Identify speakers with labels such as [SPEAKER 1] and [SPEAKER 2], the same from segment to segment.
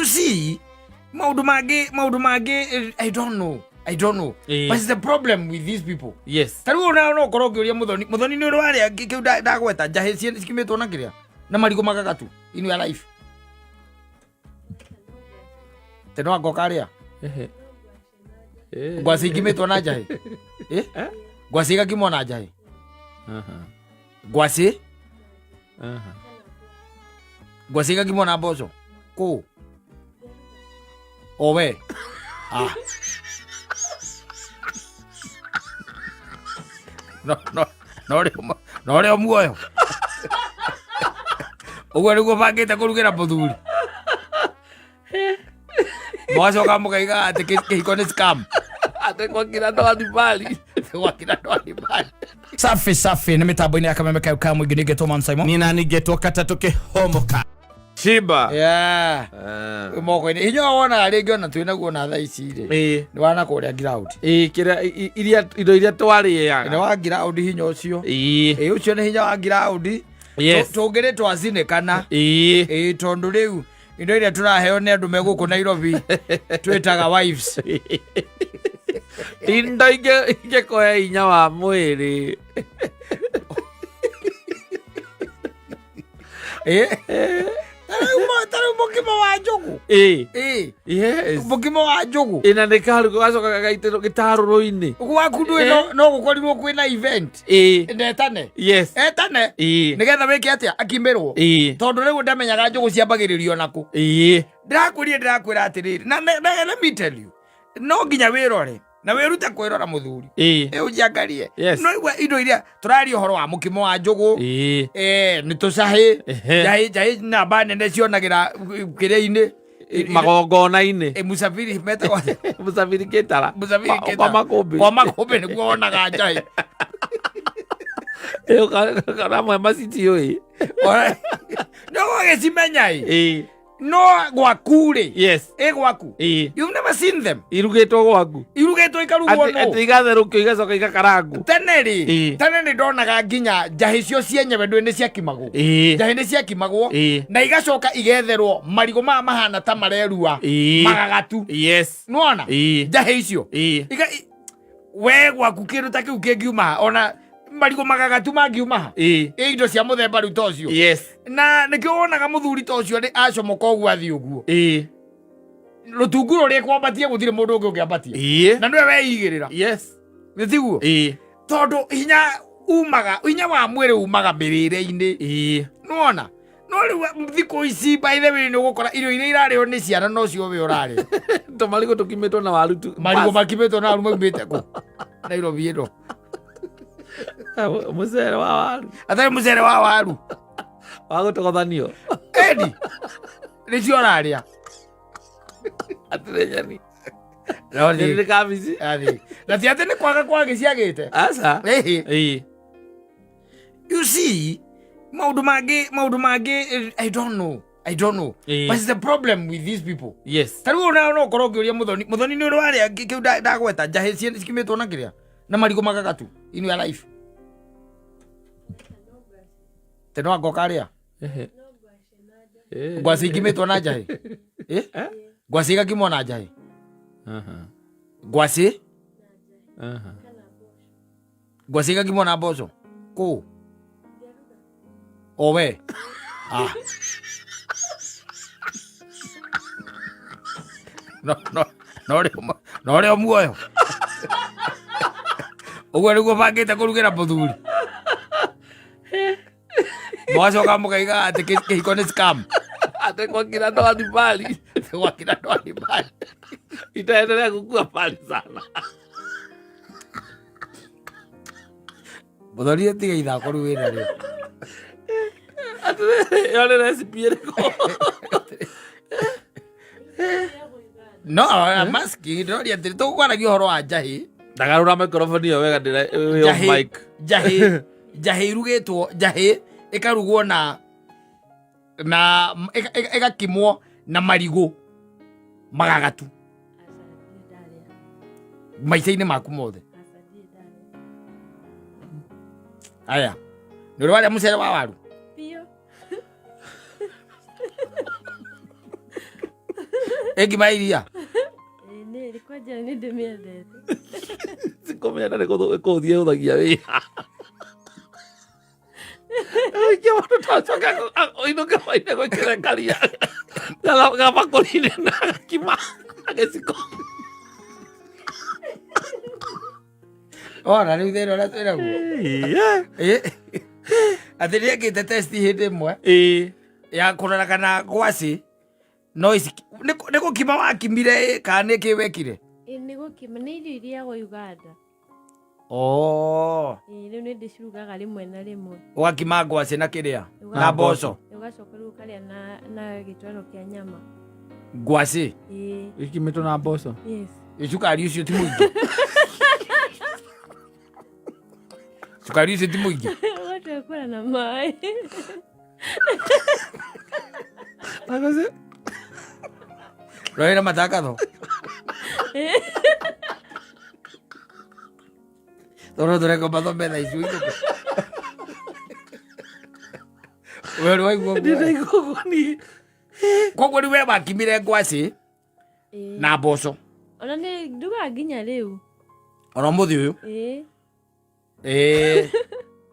[SPEAKER 1] You see, Maudumage, I don't know. But it's the problem with these people.
[SPEAKER 2] Yes.
[SPEAKER 1] Taru no Kuragirwo Mudhoni no wale da gweta jahesi skimeto na kiria. Na marigo magagatu in your life. Teno agokaria. Gwasi kimeto na jahe. Gwasi ga kimona jahe. Gwasi? Gwasi ga kimona bozo. Ko. Owe. No leo muoyo. Uwe niguo bangite kurugera muthuri. Mwacoka mukaiga ati kihiko ni scam. Ati kwa kila ndoa ni bali.
[SPEAKER 3] Safi ni mitambo-ini ya Kameme kauka mwingi nigetwo Mansaimo.
[SPEAKER 2] Nina nigetwo Katta tuke humuka. Shiba.
[SPEAKER 1] Yeah. Moko ini hinya wona ari ngiona twinaguo na thaa ici ri. Ni wana kuria ground.
[SPEAKER 2] Kira indo iria twari ya.
[SPEAKER 1] Ni wa ground hinya ucio. Ucio ni hinya wa ground.
[SPEAKER 2] Yes.
[SPEAKER 1] Tungire twacinekana. Tondu riu indo iria turaheo ni andu meguku Nairobi twitaga wives.
[SPEAKER 2] Indo inge koya hinya wa mwiri.
[SPEAKER 1] Taru mukimo wa njugu.
[SPEAKER 2] Yes.
[SPEAKER 1] Mukimo wa njugu.
[SPEAKER 2] Ina nikaru gacoka gaitero gitaruro-ini.
[SPEAKER 1] Gwaku ndwe no gukorirwo kwina event. Ndetane.
[SPEAKER 2] Yes.
[SPEAKER 1] Etane. Nigetha wiki atia akimbirwo. Tondu riu ndamenyaga njugu ciambagiririo naku. Ndirakwira atiriri. Na let me tell you. No nginya wirore. Na wirute kwirora muthuri. Ujiangarie. No igwa indo iria turari uhoro wa mukimo wa njugu. Ni tucahi. Jahi na banene cionagira kiria-ini.
[SPEAKER 2] Magongona-ini.
[SPEAKER 1] Musafiri metagwo.
[SPEAKER 2] Musafiri kitara.
[SPEAKER 1] Kwa makumbi niguo wonaga njahi.
[SPEAKER 2] Kana mwe maciti oi.
[SPEAKER 1] No gacimenya no gwakure.
[SPEAKER 2] Yes.
[SPEAKER 1] Gwaku. You've never seen them.
[SPEAKER 2] Irugetwo gwaku.
[SPEAKER 1] Irugetwo ikarugwo no.
[SPEAKER 2] Ati igatherukio igacoka igakarangu.
[SPEAKER 1] Tene ni ndonaga nginya njahi cio cienyewe ndwe ni ciakimagwo. Njahi ni ciakimagwo na igacoka igetherwo marigo mahana ta marerua magagatu.
[SPEAKER 2] Yes.
[SPEAKER 1] Nuona? Njahi icio. We gwaku kindu ta kiu kingiuma ona marigo magagatu mangiuma. Indo cia muthemba riu tocio.
[SPEAKER 2] Yes.
[SPEAKER 1] Na nikio wonaga muthuri tocio ni acomoka uguo athi uguo. Rutunguro ri kwambatie guthire mundu ungi ungiambatia. Na niwe weigirira.
[SPEAKER 2] Yes.
[SPEAKER 1] Nitiguo. Tondu hinya wa mwiri umaga mbirire-ini. Nuona? No riu thiku ici by the way ni gukora irio iria irario ni ciana no cio we urari.
[SPEAKER 2] To marigo tukimetwo na waru tu.
[SPEAKER 1] Marigo makimetwo na waru maumite ku. Nairobi ino.
[SPEAKER 2] Mucere wa waru.
[SPEAKER 1] Atai mucere wa waru.
[SPEAKER 2] Wagutogothanio.
[SPEAKER 1] Edi. Ni cio raria.
[SPEAKER 2] Atirenyani.
[SPEAKER 1] Ni
[SPEAKER 2] kabici.
[SPEAKER 1] Na ti ati ni kwaga kwagi ciagite.
[SPEAKER 2] Asa.
[SPEAKER 1] You see, Maudumage, I don't know. But it's the problem with these people.
[SPEAKER 2] Yes.
[SPEAKER 1] Taru no Kuragirwo Mudhoni no wale da gweta jahesi skimeto na kiria. Na marigo magagatu in your life. Teno agokaria. Gwasi kimeto na jahe. Gwasi ga kimona jahe. Gwasi? Gwasi ga kimona bozo. Ko. Owe. No leo muoyo. Uwe niguo bangite kurugera muthuri. Mwacoka mukaiga ati kihiko ni scam. Ati kwa kila ndoa ni bali.
[SPEAKER 2] Itaendelea kukua bali sana.
[SPEAKER 1] Muthuri tiga ithako riu wina rio.
[SPEAKER 2] Ati yale recipe riko.
[SPEAKER 1] No, I'm asking. Ndori ati tukwaragia horo wa njahi.
[SPEAKER 2] Ndagarura microphone yo wega ndira mic.
[SPEAKER 1] Njahi irugitwo njahi ikarugwo na igakimwo na marigo magagatu. Maica-ini maku mothe. Aya. Ndio wale mucere wa waru. Ngima iria.
[SPEAKER 4] Nĩ rĩkwa njĩra nĩ ndĩmĩendete.
[SPEAKER 2] Sikomenda nĩkũ thiĩ ũthagia wĩra. Kia watu tacoka oinuka maine gwĩkĩra karia. Gabakũri-inĩ na ngima agĩciko.
[SPEAKER 1] Ona rĩu thĩna ũrĩa twĩraguo. Atĩ nĩekĩte testi hĩndĩ ĩmwe ya kũrora kana ngwacĩ no ici nĩ gũkima wakimire kana nĩkĩ wekire?
[SPEAKER 4] Nĩ gũkima, nĩ irio irĩagwo Uganda. Rĩu nĩ ndĩcirugaga rĩmwe na rĩmwe.
[SPEAKER 1] Ũgakima ngwacĩ na kĩrĩa? Na mboco?
[SPEAKER 4] Ũgacoka rĩu ũkarĩa na gĩtoero kĩa nyama.
[SPEAKER 1] Ngwacĩ?
[SPEAKER 2] Gĩkimĩtwo na mboco?
[SPEAKER 4] Yes.
[SPEAKER 1] Cukari ũcio ti mũingĩ? Cukari ũcio ti mũingĩ?
[SPEAKER 4] Ũgatwekora na maĩ.
[SPEAKER 2] Agose?
[SPEAKER 1] Roera matakatho? Toro tureko mathome tha icu itũ. Wewe waigua
[SPEAKER 2] ni.
[SPEAKER 1] Koguo ni we wakimire ngwacĩ na mboco.
[SPEAKER 4] Ona nĩ nduga nginya rĩu.
[SPEAKER 1] Ona mũthĩ ũyũ?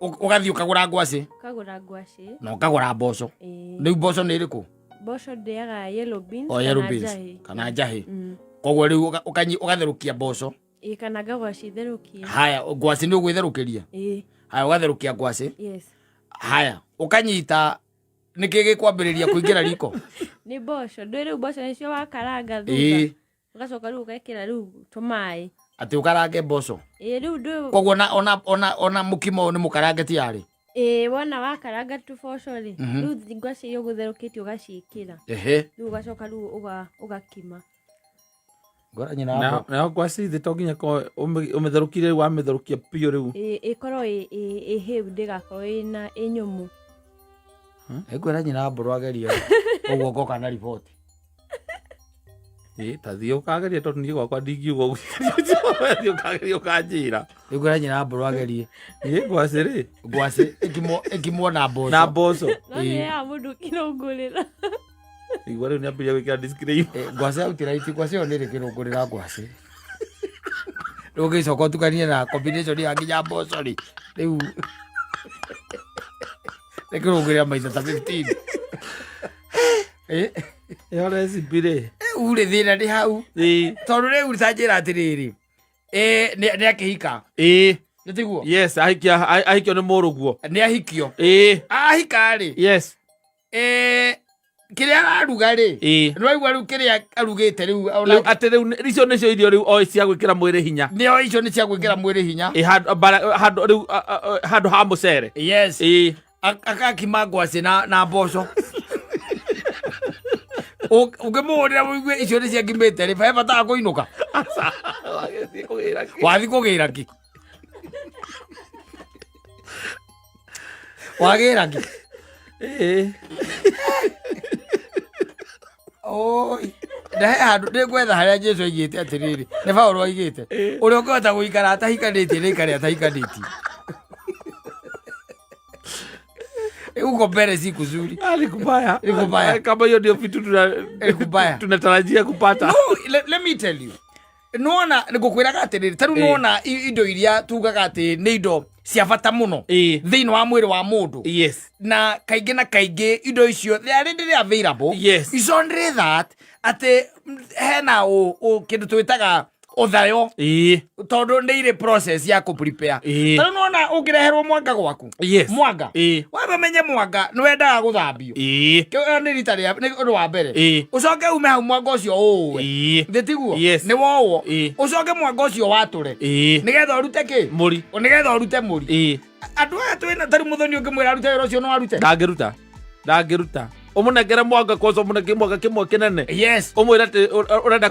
[SPEAKER 1] Ũgathiĩ ũkagũra ngwacĩ?
[SPEAKER 4] Ũkagũra ngwacĩ.
[SPEAKER 1] Na ũkagũra mboco. Rĩu mboco nĩ ĩrĩkũ?
[SPEAKER 4] Mboco ndĩaga yellow beans
[SPEAKER 1] kana njahĩ. Koguo rĩu ũgatherũkia mboco.
[SPEAKER 4] Kana ngagwacĩ itherũkie.
[SPEAKER 1] Haya, ngwacĩ nĩ ũgwĩtherũkĩria? Haya, ũgatherũkia ngwacĩ?
[SPEAKER 4] Yes.
[SPEAKER 1] Haya, ũkanyita nĩkĩ gĩkwambĩrĩria kũingĩra riko?
[SPEAKER 4] Nĩ mboco, ndũĩ rĩu mboco nĩcio wakaranga thutha. Ũgacoka rĩu ũgekĩra rĩu tũmaĩ.
[SPEAKER 1] Atĩ ũkarange mboco?
[SPEAKER 4] Rĩu ndũĩ.
[SPEAKER 1] Koguo ona mũkimo nĩ mũkarange tiarĩ?
[SPEAKER 4] Wona wakaranga tũboco rĩ, rĩu ngwacĩ iria ũgũtherũkĩtie ũgaciĩkĩra. Rĩu ũgacoka rĩu ũgakima.
[SPEAKER 2] Na ngwacĩ thĩ to nginya ũmĩtherũkire rĩu wamĩtherũkia biũ rĩu.
[SPEAKER 4] Ĩkorwo ĩ hĩu ndĩgakorwo ĩ nyũmũ.
[SPEAKER 1] Ngwĩra nyina mbũrũ ageria ũguo ngoka na riboti.
[SPEAKER 2] Ta thiĩ ũkageria tondũ niĩ gwakwa ndingiuga ũguo ũkageria ũkanjĩra.
[SPEAKER 1] Ngwĩra nyina mbũrũ agerie.
[SPEAKER 2] Ngwacĩ rĩ?
[SPEAKER 1] Ngwacĩ ĩkimwo na mboco.
[SPEAKER 2] Na mboco.
[SPEAKER 4] No nĩ ya mũndũ kĩrũngũrĩra.
[SPEAKER 2] Igua rĩu nĩambĩrĩria gwĩkĩra disclaimer.
[SPEAKER 1] Ngwacĩ autĩra iti ngwacĩ ĩyo nĩ ĩrĩ kĩrũngũrĩra ngwacĩ. Rĩu ũgĩcoka ũtukanie na combination ya nginya mboco rĩ. Rĩu nĩ kĩrũngũrĩra maita ta 15.
[SPEAKER 2] Yora cibire.
[SPEAKER 1] Urĩ thĩna nĩ hau. Tondũ rĩu tanjĩra atĩrĩrĩ. Nĩ akĩhika. Nĩ tiguo?
[SPEAKER 2] Yes, ahikio nĩ mũrũguo.
[SPEAKER 1] Nĩ ahikio. Ahika rĩ.
[SPEAKER 2] Yes.
[SPEAKER 1] Kĩrĩa araruga rĩ. Nĩ waigua rĩu kĩrĩa arugĩte rĩu.
[SPEAKER 2] Atĩ rĩu icio nĩcio irio rĩu o cia gwĩkĩra mwĩrĩ hinya.
[SPEAKER 1] Nĩo icio nĩ cia gwĩkĩra mwĩrĩ hinya.
[SPEAKER 2] Handũ ha mũcere.
[SPEAKER 1] Yes. Akakima ngwacĩ na mboco. Ũngĩmũhũrĩra mũigue icio nĩ ciangimĩte rĩ, he bata wa kũinũka. Wathiĩ kũgĩra kĩ? Wagĩra kĩ? Ndahe handũ nĩngwetha harĩa Jesũ aigĩte atĩrĩrĩ, nĩ Paũlũ aigĩte, ũrĩa ũngĩhota gũikara atahikanĩtie nĩ ikare atahikanĩtie. Uko mbele si kuzuri.
[SPEAKER 2] Ni kubaya. Kama hiyo ndio vitu tunatarajia kupata.
[SPEAKER 1] No, let me tell you. Nuona nigukwiraga atiriri taru nuona indo iria tugaga ati ni indo cia bata muno thiini wa mwiri wa mundu.
[SPEAKER 2] Yes.
[SPEAKER 1] Na kaingi na kaingi indo icio they are readily available.
[SPEAKER 2] Yes.
[SPEAKER 1] It's only that ati hena kindu twitaga uthayo tondu nĩ ire process ya ku prepare. Taru nuona ungireherwo mwanga gwaku.
[SPEAKER 2] Yes.
[SPEAKER 1] Mwanga. Waba menye mwanga nĩ wendaga guthambio. Kĩo nĩ rita rĩa nĩ ũndũ wa mbere. Ucoke ume hau mwanga ũcio ũwe. Ndĩtiguo. Nĩ wowo. Ucoke mwanga ũcio watũre. Nĩgetha ũrute kĩ?
[SPEAKER 2] Mũri.
[SPEAKER 1] Nĩgetha ũrute mũri. Andũ aya twĩna tari mũthoni ũngĩmwĩra arute wĩra ũcio no arute.
[SPEAKER 2] Ndangĩruta. Ũmũnengere mwanga koco ũmũnengere mwanga kĩmwe kĩnene.
[SPEAKER 1] Yes.
[SPEAKER 2] Ũmwĩra atĩ ũrenda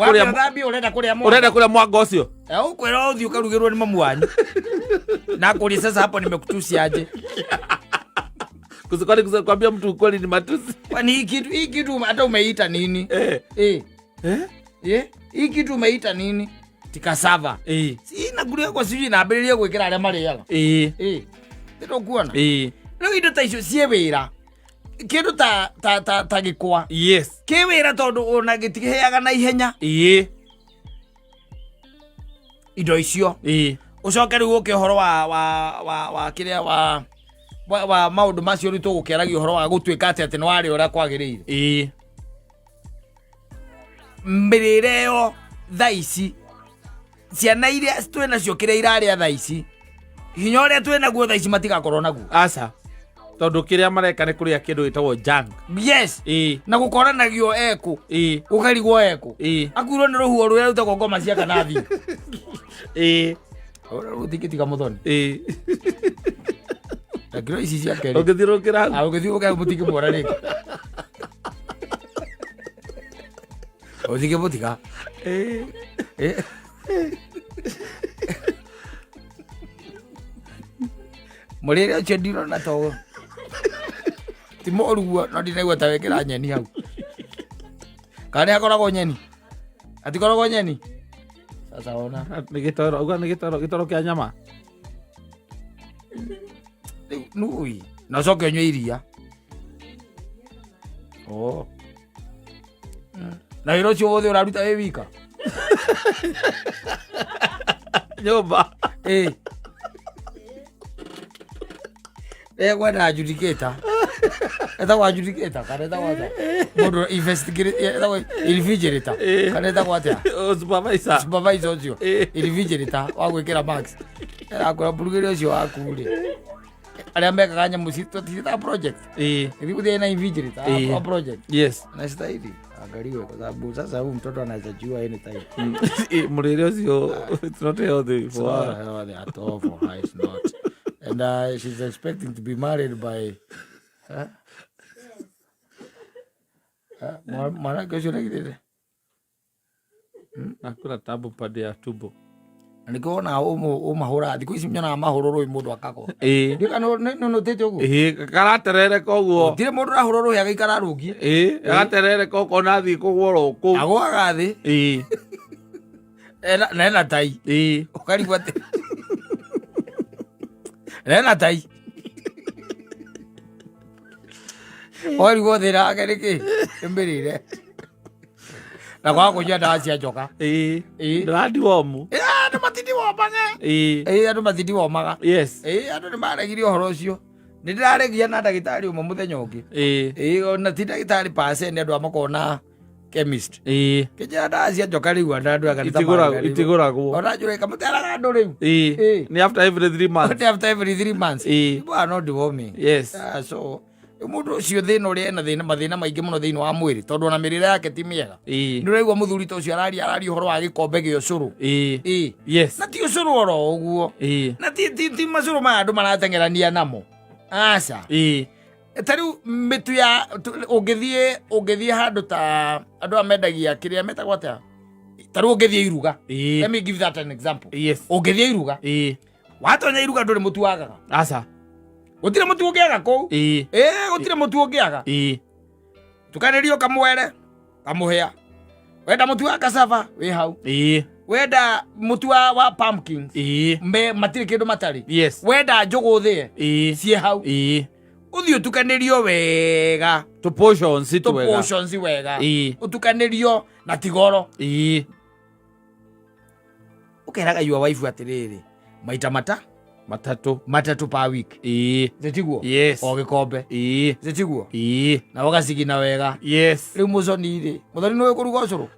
[SPEAKER 2] kũrĩa mwanga ũcio.
[SPEAKER 1] Ũkwĩra ũthiĩ ũkarugĩrwo nĩ mamu wanyu. Na kũrĩa sasa hapo nimekutusi aje.
[SPEAKER 2] Kwambia mtu ukweli ni matusi.
[SPEAKER 1] Kwani hii kitu hata umeita nini? Hii kitu umeita nini? Tikasava. Si naguria kwa sijui naambĩrĩria gwĩkĩra arĩa marĩaga. Ndĩrũkuona. Rĩu indo ta icio ciĩ wĩra. kindu ta gikwa
[SPEAKER 2] yes
[SPEAKER 1] kiwira tondu ona gitiheaga na ihenya indo icio ucoke riu uke horo wa kiria wa maundu macio ritu gukeragia horo wa gutwika ati ni wari ora kwagirire mbirire yo thaici ciana iria twina cio kiria iraria thaici hinya uria twina guo thaici matigakorwo naguo
[SPEAKER 2] aca tondu kiria mareka ni kuria kindu gitagwo junk
[SPEAKER 1] yes na gukoranagio eku ukarigwo eku akwirwo ni ruhuo ruria rutagwo ngoma cia kanathi ruthikitiga muthoni Lakiro ici cia keri.
[SPEAKER 2] Ukithirukira.
[SPEAKER 1] Ukithirukira mutiki mwora riki. Uthike mutika. Murire ucio ndiro na to. Ti moruo no ndinaigua ta wekira nyeni hau. Kana akoragwo nyeni. Atikoragwo nyeni. Sasa ona.
[SPEAKER 2] Gitoro kia nyama.
[SPEAKER 1] Nui. Na coke nywe iria. Oh. Na hiro cio wothe uraruta we wika.
[SPEAKER 2] Nyumba.
[SPEAKER 1] Gwenda adjudicator. Eta wa adjudicator, kana eta wa. Modo investigator, invigilator. Kana eta wa tia.
[SPEAKER 2] Supervisor.
[SPEAKER 1] Supervisor cio. Invigilator wa gwikira max. Akora burugeri ucio akuri. Aria mekaga nyamu citu tita project. Hivi kuthia na invigilator a project.
[SPEAKER 2] Yes.
[SPEAKER 1] Na staili. Angaliwe kwa sababu sasa huyu mtoto anaweza jua anytime.
[SPEAKER 2] Murire ucio it's not healthy for
[SPEAKER 1] her at all for her, it's not. And she's expecting to be married by mwana kesho nagirire.
[SPEAKER 2] Nakura tabu pade ya tubo.
[SPEAKER 1] Nikona umahura thiku ici mnyona mahururu mundu akako. Ndika no tete ugu.
[SPEAKER 2] Karaterere koguo.
[SPEAKER 1] Ndire mundu rahururu ya gikara rugi.
[SPEAKER 2] Agaterere koko nathi kugworo ku.
[SPEAKER 1] Agwaga thi. Ena tai. Ukarigwa ati. Ena tai. Ori godera agereke emberire. Na kwa kuja ndacia njoka.
[SPEAKER 2] Ndadi womu.
[SPEAKER 1] Andu matindi womaga. Andu matindi womaga.
[SPEAKER 2] Yes.
[SPEAKER 1] Andu ni maragirio horo ucio. Ni ndiraregia na ndagitari umwe muthenya ungi. Ona ti ndagitari passe ni andu amakona chemist. Kija ndacia njoka riu andu akanita.
[SPEAKER 2] Itiguragwo.
[SPEAKER 1] Ona jure kamutera andu riu.
[SPEAKER 2] Ni after every 3 months.
[SPEAKER 1] After every 3 months. People are not deworming.
[SPEAKER 2] Yes.
[SPEAKER 1] So mundu ucio thina uria na thina mathina maingi muno thiini wa mwiri tondu na mirire yake ti miega. Ndiraigua muthuri ta ucio arari uhoro wa gikombe gi ucuru.
[SPEAKER 2] Yes.
[SPEAKER 1] Na ti ucuru oro uguo. Na ti macuru ma andu maratengerania namo. Aca. Tariu mitu ya ungithie handu ta andu amendagia kiria metagwo atia. Tariu ungithie iruga. Let me give that an example.
[SPEAKER 2] Yes.
[SPEAKER 1] Ungithie iruga. Watonya iruga nduri mutu wagaga.
[SPEAKER 2] Aca.
[SPEAKER 1] Gutire mutu ungiaga kou. Gutire mutu ungiaga. Tukanirio kamwere, kamuhia. Wenda mutu wa cassava we hau. Wenda mutu wa pumpkin. Mbe matire kindu matari.
[SPEAKER 2] Yes.
[SPEAKER 1] Wenda njugu thie. Cie hau. Uthio tukanirio wega.
[SPEAKER 2] To portions
[SPEAKER 1] wega. To portions wega. Utukanirio na tigoro. Ukeraga yua waifu atiriri. Maita matatu pa week. Zetiguo.
[SPEAKER 2] Yes.
[SPEAKER 1] O gikombe. Zetiguo. Na wagasigina wega.
[SPEAKER 2] Yes.
[SPEAKER 1] Riu muconi ri. Muthoni no kuruga ucuru.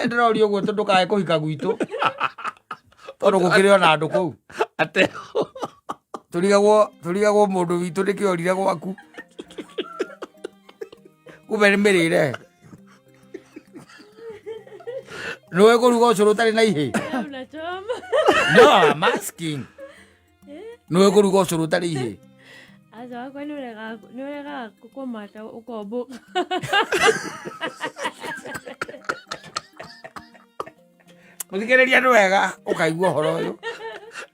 [SPEAKER 1] Ndira uri uguo tondu kae kuhika gwitu. Tondu gukirio na andu kou.
[SPEAKER 2] Ate.
[SPEAKER 1] Turigagwo mundu witu nikiorire gwaku. Kubere mirire. No kuruga ucuru tari na ihe. No, I'm asking. No kuruga ucuru tari ihe.
[SPEAKER 4] Aza wako nurega kukomata ukobo.
[SPEAKER 1] Muthikereria ndu wega ukaigua horo uyu.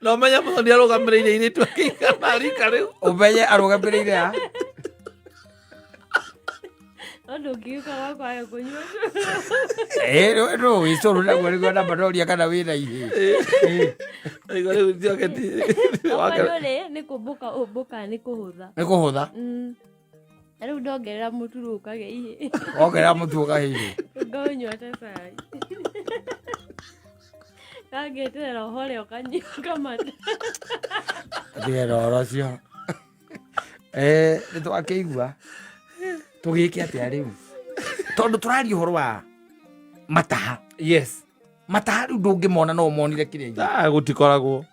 [SPEAKER 2] No menya muthoni arugamirire ire tu akigana rika riu.
[SPEAKER 1] Umenye arugamirire ha.
[SPEAKER 4] Ondo kawa kwa kunywa.
[SPEAKER 1] No, isoro na gwari na baroria kana wina ihe.
[SPEAKER 2] Igore utio keti.
[SPEAKER 4] Wakale ni kubuka ni kuhutha.
[SPEAKER 1] Ni kuhutha.
[SPEAKER 4] Ari ndongerera muturu ukage ihe.
[SPEAKER 1] Ongerera mutu ukage ihe.
[SPEAKER 4] Ngonywa ta sai. Kagetera hore okanyuka mata.
[SPEAKER 1] Ndero rocio. Nito akeigua. Tugike atia riu. Tondu turari horo wa mataha.
[SPEAKER 2] Yes.
[SPEAKER 1] Mataha riu ndungimona no monire kirengi.
[SPEAKER 2] Gutikoragwo.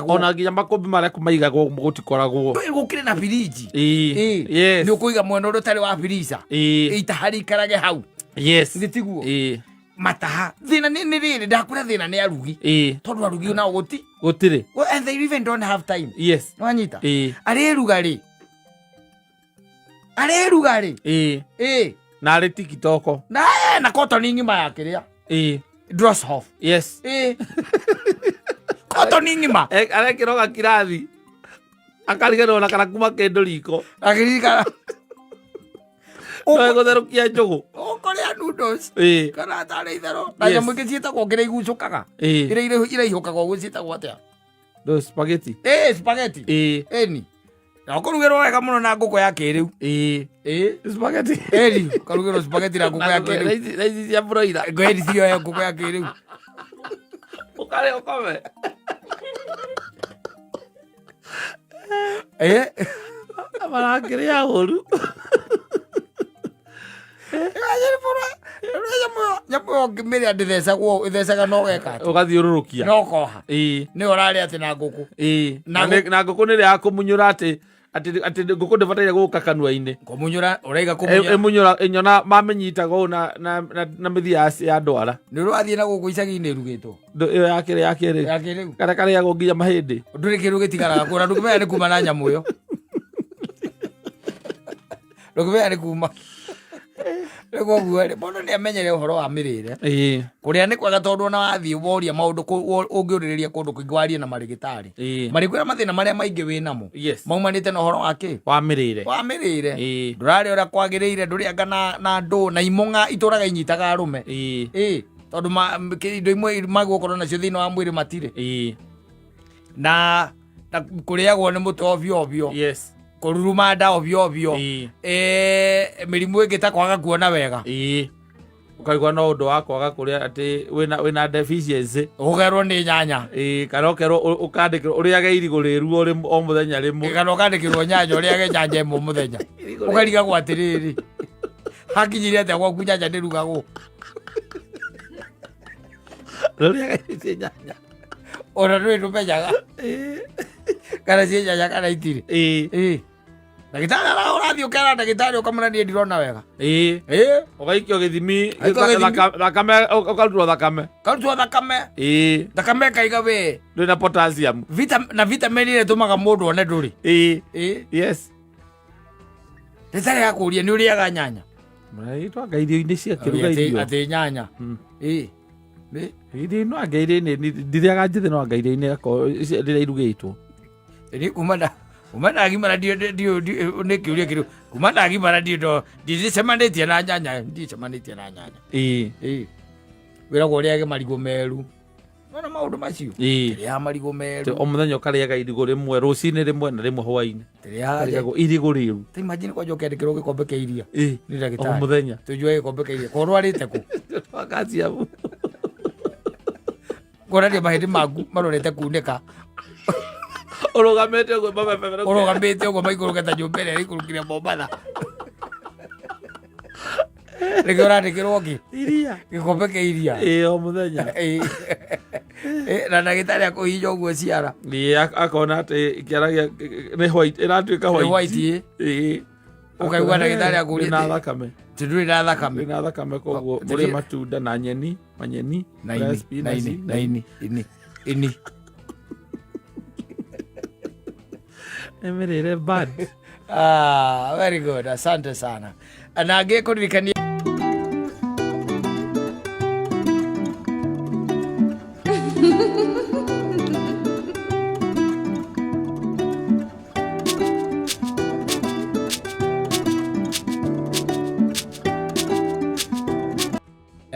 [SPEAKER 2] Ona nginya makombi mara kumaigagwo gutikoragwo.
[SPEAKER 1] Gukire na firiji.
[SPEAKER 2] Yes.
[SPEAKER 1] Ni ukuiga mwena uri tari wa firiza. Itahari karage hau.
[SPEAKER 2] Yes.
[SPEAKER 1] Ngitiguo. Mataha thina ni riri ndakura thina ni arugi tondu arugi na gutire and they even don't have time.
[SPEAKER 2] Yes.
[SPEAKER 1] No anyita arerugari
[SPEAKER 2] na ari tikitoko
[SPEAKER 1] na cotton ngima ya kiria dress off.
[SPEAKER 2] Yes.
[SPEAKER 1] Cotton ngima
[SPEAKER 2] arekiroga kirathi akariganwo na kana kuma kendo riko
[SPEAKER 1] agirika
[SPEAKER 2] gutherũkia njugu
[SPEAKER 1] ukoria noodles kana tare ithero na nyamu ingĩ ciĩtagwo ngira igucukaga iria iraihũkaga gũciĩtagwo atia
[SPEAKER 2] spaghetti
[SPEAKER 1] spaghetti eni na kũrugĩrwo wega mũno na ngũkũ ya kĩrĩu
[SPEAKER 2] spaghetti
[SPEAKER 1] kũrugĩrwo spaghetti na ngũkũ ya kĩrĩu
[SPEAKER 2] na ici cia broiler
[SPEAKER 1] ngwedi cio ya ngũkũ ya kĩrĩu
[SPEAKER 2] ukare ukome marakĩrĩa ũru
[SPEAKER 1] nyamu ngĩmĩrĩa ndĩthecaga no geka
[SPEAKER 2] ũgathiũrũrũkia
[SPEAKER 1] no koha nĩ ũrarĩa atĩ na ngũkũ
[SPEAKER 2] na ngũkũ nĩ rĩa kũmunyũra atĩ ngũkũ ndĩbataire gũka kanua-inĩ
[SPEAKER 1] kũmunyũra ũraiga kũmunyũra
[SPEAKER 2] ĩmunyũra ĩnyona mamenyitaga ũũ na mĩthia ya ndwara
[SPEAKER 1] nĩ ũrathiĩ na gũkũ icagi-inĩ ĩrugĩtwo
[SPEAKER 2] ĩyo ya kĩrĩ karĩa karĩagwo nginya mahĩndĩ
[SPEAKER 1] ndũrĩ kĩndũ gĩtigaraga kũra ndũkĩmenya nĩ kuma na nyamũ ĩyo ndũkĩmenya nĩ kuma Koguo mũndũ nĩ amenyere ũhoro wa mĩrĩre kũrĩa nĩ kwega tondũ ona wathiĩ woria maũndũ ũngĩũrĩrĩria kũndũ kũingĩ warie na marĩgĩtarĩ marĩkwĩra mathĩna marĩa maingĩ wĩ namo maumanĩte na ũhoro wa kĩ
[SPEAKER 2] wa mĩrĩre
[SPEAKER 1] ndũrarĩa ũrĩa kwagĩrĩire ndũrĩanga na ndũ na imũng'a itũraga inyitaga arũme tondũ indo imwe magũkorwo nacio thĩinĩ wa mwĩrĩ matirĩ na kũrĩagwo nĩ mũtwe ovyo kururuma nda ovyo mĩrimũ ĩngĩ ta kwaga kuona wega
[SPEAKER 2] ukaigua no ũndũ wa kwaga kũrĩa atĩ wĩna deficiency
[SPEAKER 1] ũgerwo nĩ nyanya
[SPEAKER 2] kana ũkerwo ũkandĩkĩrwo ũrĩage irigũ rĩru o mũthenya rĩmwe
[SPEAKER 1] kana ũkandĩkĩrwo nyanya ũrĩage nyanya ĩmwe mũthenya ũkarigagwo atĩrĩrĩ hakinyire atĩa gwaku nyanya ndĩrugagwo
[SPEAKER 2] ũrĩage ici nyanya
[SPEAKER 1] ona ndũĩ ndũmenyaga kana ciĩ nyanya kana itirĩ ndagĩtarĩ ũrathiĩ ũkera ndagĩtarĩ ũkamũra niĩ ndirona wega
[SPEAKER 2] ũgaikio gĩthimi thakame ũkarutwo thakame thakame kaiga we ndũrĩ na potassium
[SPEAKER 1] na vitamin ĩrĩa ĩtũmaga mũndũ one ndũrĩ
[SPEAKER 2] yes
[SPEAKER 1] ndagĩtarĩ agakũria nĩ ũrĩaga nyanya
[SPEAKER 2] twaga irio-inĩ cia kĩruga irio
[SPEAKER 1] atĩ nyanya
[SPEAKER 2] irio no anga irio-inĩ ndirĩaga njĩthĩ no anga irio-inĩ rĩrĩa irugĩtwo
[SPEAKER 1] kuma ndagimara nĩ kĩũria kĩrĩu kuma ndagimara ndicemanĩtie na nyanya wĩragwo ũrĩage marigũ meru nona maũndũ macio rĩaga marigũ meru
[SPEAKER 2] o mũthenya ũkarĩaga irigũ rĩmwe rũcinĩ rĩmwe na rĩmwe hwainĩ karĩagwo irigũ rĩru
[SPEAKER 1] ta imagine kwanja ũkendĩkĩrwo gĩkombe kĩa iria nĩ ndagĩtarĩ
[SPEAKER 2] o mũthenya
[SPEAKER 1] tũnyue gĩkombe kĩa iria korwarĩte kũ
[SPEAKER 2] wakaciamu
[SPEAKER 1] kuonania mahĩndĩ maku marorete kunĩka
[SPEAKER 2] ũrũgamĩte ũguo
[SPEAKER 1] maikũrũketa nyũmba ĩrĩa ĩikũrũkire Mombatha rĩngĩ ũrandĩkĩrwo kĩ
[SPEAKER 2] iria
[SPEAKER 1] gĩkombe kĩa iria
[SPEAKER 2] o mũthenya
[SPEAKER 1] na ndagĩtarĩ akũhinya ũguo ciara
[SPEAKER 2] akona atĩ kĩara nĩ white ĩratuĩka white
[SPEAKER 1] ũkaigua ndagĩtarĩ akũria
[SPEAKER 2] na thakame
[SPEAKER 1] ndũrĩ na thakame
[SPEAKER 2] wĩna thakame koguo mũrĩe matunda na manyeni
[SPEAKER 1] na ini
[SPEAKER 2] emerere bad
[SPEAKER 1] very good asante sana na ngĩkũririkania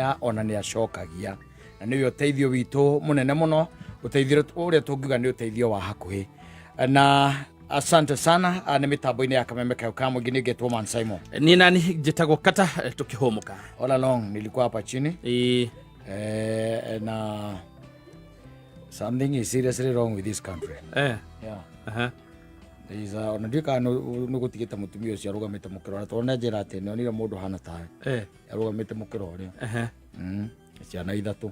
[SPEAKER 1] acokagia ona ni acokagia na niwe uteithio witu munene muno uteithio uria tungiuga ni uteithio wa hakuhi na asante sana ni mitambo-ini ya Kameme kama mwingine getwo Mansaimo
[SPEAKER 2] ni nani jitagwo Katta tukihumuka
[SPEAKER 1] all along nilikuwa hapa chini na something is seriously wrong with this country
[SPEAKER 2] yeah
[SPEAKER 1] Iza onadika no gutigita mutumia ucio arugamite mukiro tone njira ati ni onire mundu hana tae arugamite mukiro ri ciana ithatu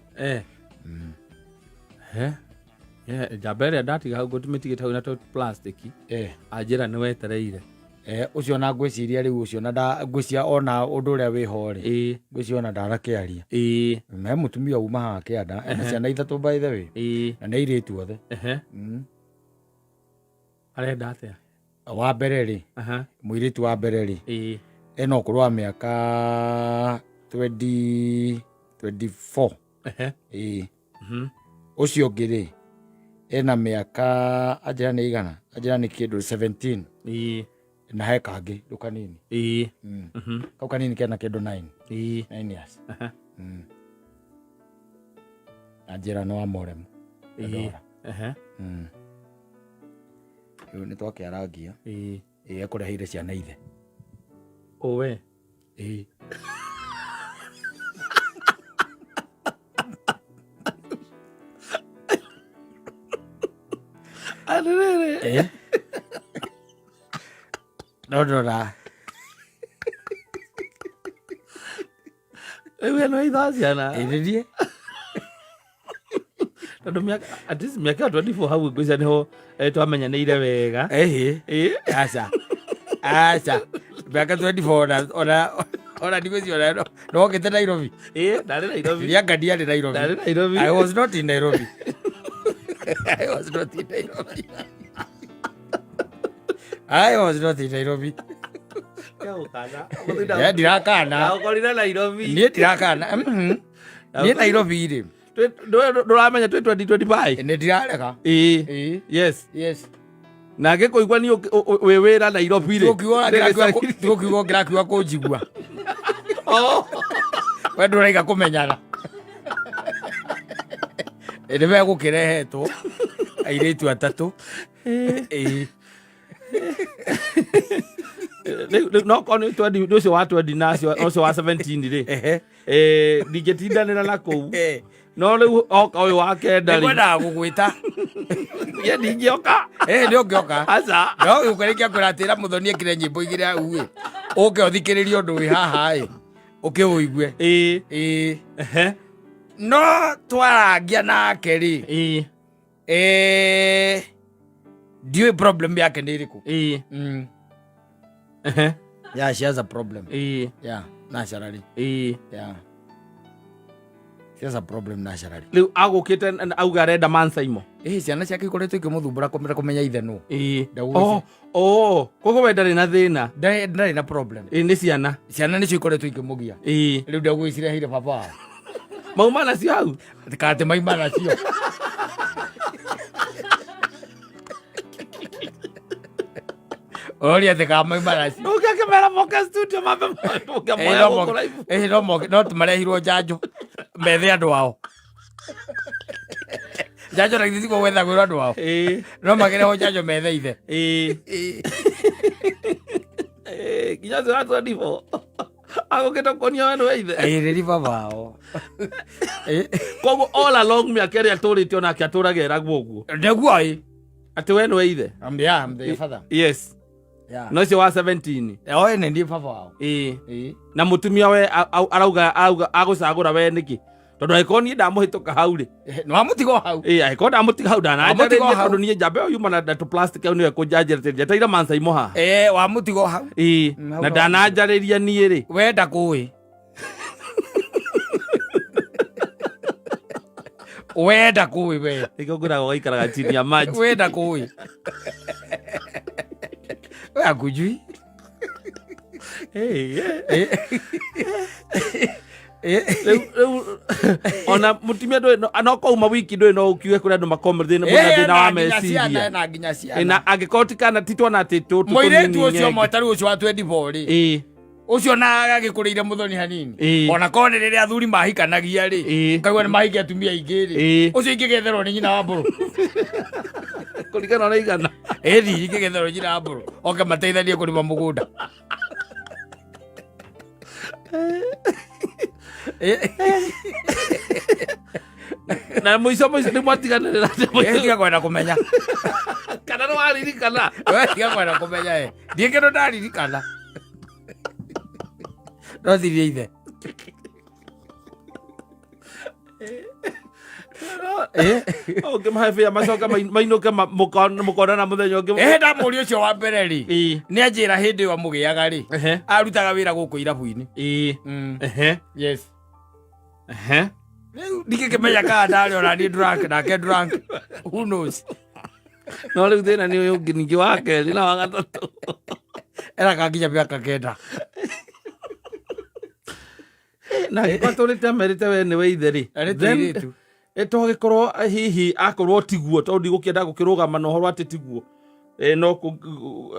[SPEAKER 2] jabere ndatiga hau gutumitigita hau na to plastic ajira ni wetereire
[SPEAKER 1] ucio na ngwiciria riu ucio na ngwicia ona undu uria wiho ri ngwicia ona ndarakiaria me mutumia uma ha kianda ena ciana ithatu by the way na ni iritu othe
[SPEAKER 2] arenda atia
[SPEAKER 1] wa mbere ri muiritu wa mbere ri eno kurwa miaka 24 ucio ngiri ena miaka ajira ni igana ajira ni kindu 17 na he kangi dukanini kau kanini kena kindu 9 years ajira no amoremu ni twakiaragia ekureheire ciana ithe
[SPEAKER 2] owe
[SPEAKER 1] arere Dodora
[SPEAKER 2] ewe no idhaciana
[SPEAKER 1] iririe
[SPEAKER 2] tondu miaka at least miaka 24 hau ngwicia niho twamenyanĩire wega
[SPEAKER 1] aca miaka 24 ona ndigwiciona no gite Nairobi
[SPEAKER 2] ndari Nairobi
[SPEAKER 1] ya ngadia ni Nairobi I was not in Nairobi I was not in Nairobi ya dirakana
[SPEAKER 2] ukorire Nairobi
[SPEAKER 1] ni dirakana ni Nairobi ri
[SPEAKER 2] nduramenya 2025
[SPEAKER 1] ni dirareka
[SPEAKER 2] yes na ngikuigua ni we wira Nairobi ri
[SPEAKER 1] tukiuga ngirakiwa kunjigua we nduraiga kumenyana ene me gukirehetwo airitu atatu
[SPEAKER 2] no koni 20 ucio wa 20 nacio ucio wa 17 ri ndigetindanira na kou no riu oka uyu wa kenda ri
[SPEAKER 1] ngwenda gugwita
[SPEAKER 2] ye ndingioka
[SPEAKER 1] ni ungioka
[SPEAKER 2] aca
[SPEAKER 1] no ukurikia kuratira muthonie kire nyimbo igire au uke uthikiririe undu wi haha ukiuigue no twaragia nake ri ndiwe problem yake ni iriku yeah she has a problem yeah naturally yeah she has a problem naturally
[SPEAKER 2] riu agukite auga renda Mansaimo
[SPEAKER 1] ciana ciake ikoretwo ikimuthumbura kumenya ithe nu
[SPEAKER 2] koguo we ndari na thina
[SPEAKER 1] ndari na problem
[SPEAKER 2] ni ciana
[SPEAKER 1] nicio ikoretwo ikimugia riu ndagwicireheire papa wao
[SPEAKER 2] mauma nacio hau
[SPEAKER 1] tikate maima nacio oria thika maima nacio
[SPEAKER 2] ukakemera moka studio mabe ukamoya live
[SPEAKER 1] no tumarehirwo njanjo methe andu ao njanjo na githiko gwetha gwira andu ao no magereho njanjo methe ithe
[SPEAKER 2] kinya zira 24 agukita konia wenu weithe
[SPEAKER 1] riri babao
[SPEAKER 2] koguo all along miaka ĩrĩa atũrĩte onake atũragĩra guoguo
[SPEAKER 1] nĩguo
[SPEAKER 2] atĩ we nĩwe ithe
[SPEAKER 1] I'm the father
[SPEAKER 2] yes no ũcio wa 17
[SPEAKER 1] nĩ ndiĩ baba wao
[SPEAKER 2] na mũtumia we arauga agũcagũra we nĩkĩ tondu angĩkorwo niĩ ndamũhĩtũka hau rĩ
[SPEAKER 1] nĩ wamũtiga hau
[SPEAKER 2] angĩkorwo ndamũtiga hau ndananjarĩria tondũ niĩ njamba ĩyo yuma na tũ plastic au nĩwe kũnjanjĩrĩria njeteire Mansaimo haha
[SPEAKER 1] wamũtiga hau
[SPEAKER 2] na ndananjarĩria niĩ rĩ
[SPEAKER 1] wenda kũĩ wenda kũĩ we
[SPEAKER 2] ĩkĩngũraga ũgaikaraga chini ya maji
[SPEAKER 1] wenda kũĩ we akujui
[SPEAKER 2] ona mutimia ndå no kauma wiki ndå no ukiuge kå rä andå makomä thä na wa meciria na angä korwo tikana titwana atä tå
[SPEAKER 1] må irä tu å cio mwatari å cio wa 24 rä ucio na agagikureire muthoni hanini ona kone riria athuri mahikanagia ri kaigua ni mahike atumia ingi ri ucio ingigetherwo ni nyina wa mburu
[SPEAKER 2] kurigana na igana
[SPEAKER 1] eri ingigetherwo nyina wa mburu oke mateithanie kurima mugunda
[SPEAKER 2] na muico ni mwatiganirira
[SPEAKER 1] tiga kwenda kumenya
[SPEAKER 2] kana no aririkana
[SPEAKER 1] tiga kwenda kumenya ndie kindu ndaririkana no thirie ithe
[SPEAKER 2] okay mahefia macoka mainuke mukona na muthenya ungi
[SPEAKER 1] ndamuri ucio wa mbere ri ni anjira hindi yo mugiaga ri arutaga wira guku irabu-ini yes ndikikimenya kana ndari ona ni drunk nake drunk who knows
[SPEAKER 2] no riu thina ni uyu ngingi wa keri na wa gatatu
[SPEAKER 1] era kanginya miaka kenda
[SPEAKER 2] na gĩkwaturĩte merĩte we nĩ we ithe rĩ to gĩkorwo hihi akorwo tiguo tondũ ndigũkĩenda gũkĩrũgama na ũhoro atĩ tiguo no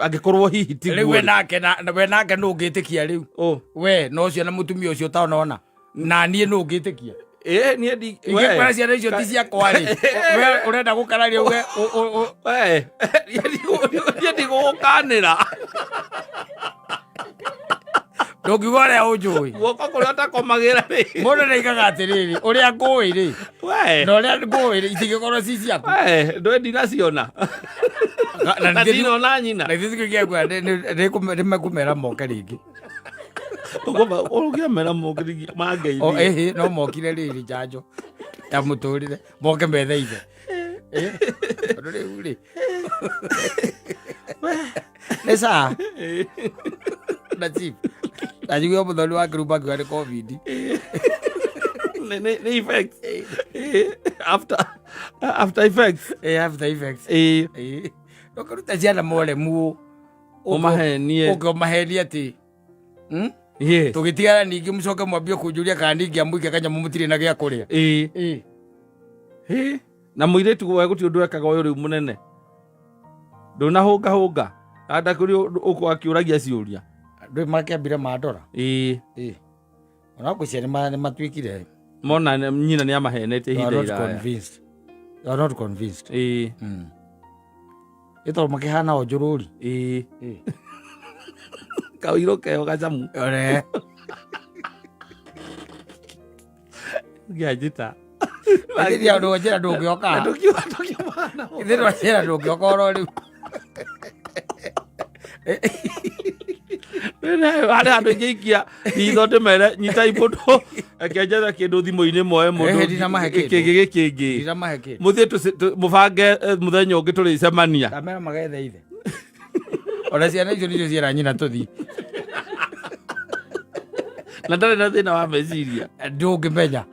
[SPEAKER 2] angĩkorwo hihi tiguo
[SPEAKER 1] rĩu we nake nũ ngĩtĩkia rĩu we no ũcio na mũtumia ũcio ũtanona na niĩ nũ ngĩtĩkia
[SPEAKER 2] niĩ
[SPEAKER 1] ingĩkwĩra ciana icio ti ciakwa rĩ we ũrenda gũkararia we
[SPEAKER 2] niĩ ndigũgũkanĩra
[SPEAKER 1] ndũngiuga ũrĩa ũnjũĩ
[SPEAKER 2] guoko kũrĩa ũtakomagĩra rĩ
[SPEAKER 1] mũndũ nĩaigaga atĩrĩrĩ ũrĩa ngũĩ rĩ na ũrĩa ngũĩ rĩ itingĩkorwo ci ciaku
[SPEAKER 2] ndũĩ ndinaciona na ndinona nyina
[SPEAKER 1] na ithuĩ tũkĩigua nĩmekũmera moke rĩngĩ
[SPEAKER 2] ũgĩamera moke rĩngĩ mangeithie
[SPEAKER 1] no mokire rĩrĩ njanjo ya mũtũrĩre moke metheithe tondũ rĩu rĩ nĩ saa na chief ajigwa muthoni wa kiruba kwa covid
[SPEAKER 2] ne effects after effects
[SPEAKER 1] after effects ndokuruta ciana mole mu
[SPEAKER 2] umahenie
[SPEAKER 1] ukomahenia ti
[SPEAKER 2] yes
[SPEAKER 1] tugitigana ningi mucoke mwambie kunjuria kana ningi amuike kanya mumutire na gya kuria
[SPEAKER 2] na muiretu gwe guti undu ekaga uyu riu munene ndunahunga anda kuri ukwa kiuragia ciuria
[SPEAKER 1] ndwe makiambire mandora ona kucia ni matwikire
[SPEAKER 2] mona nyina ni amahenete hinde ira
[SPEAKER 1] you are not convinced ito makihana ojururi
[SPEAKER 2] kawiro keo gacamu
[SPEAKER 1] ore
[SPEAKER 2] gajita
[SPEAKER 1] ndio ndo njira ndungioka ndio njira ndungioka oro riu
[SPEAKER 2] Ada andu ngiikia thitho ndimere nyita ibondo akenjera kindu thimo-ini moe mundu kingi muthie mubange muthenya ungi turicemania
[SPEAKER 1] kamera magethe ithe ona ciana icio nicio ciera nyina tuthi
[SPEAKER 2] na ndari na thina wa meciria
[SPEAKER 1] ndungimenya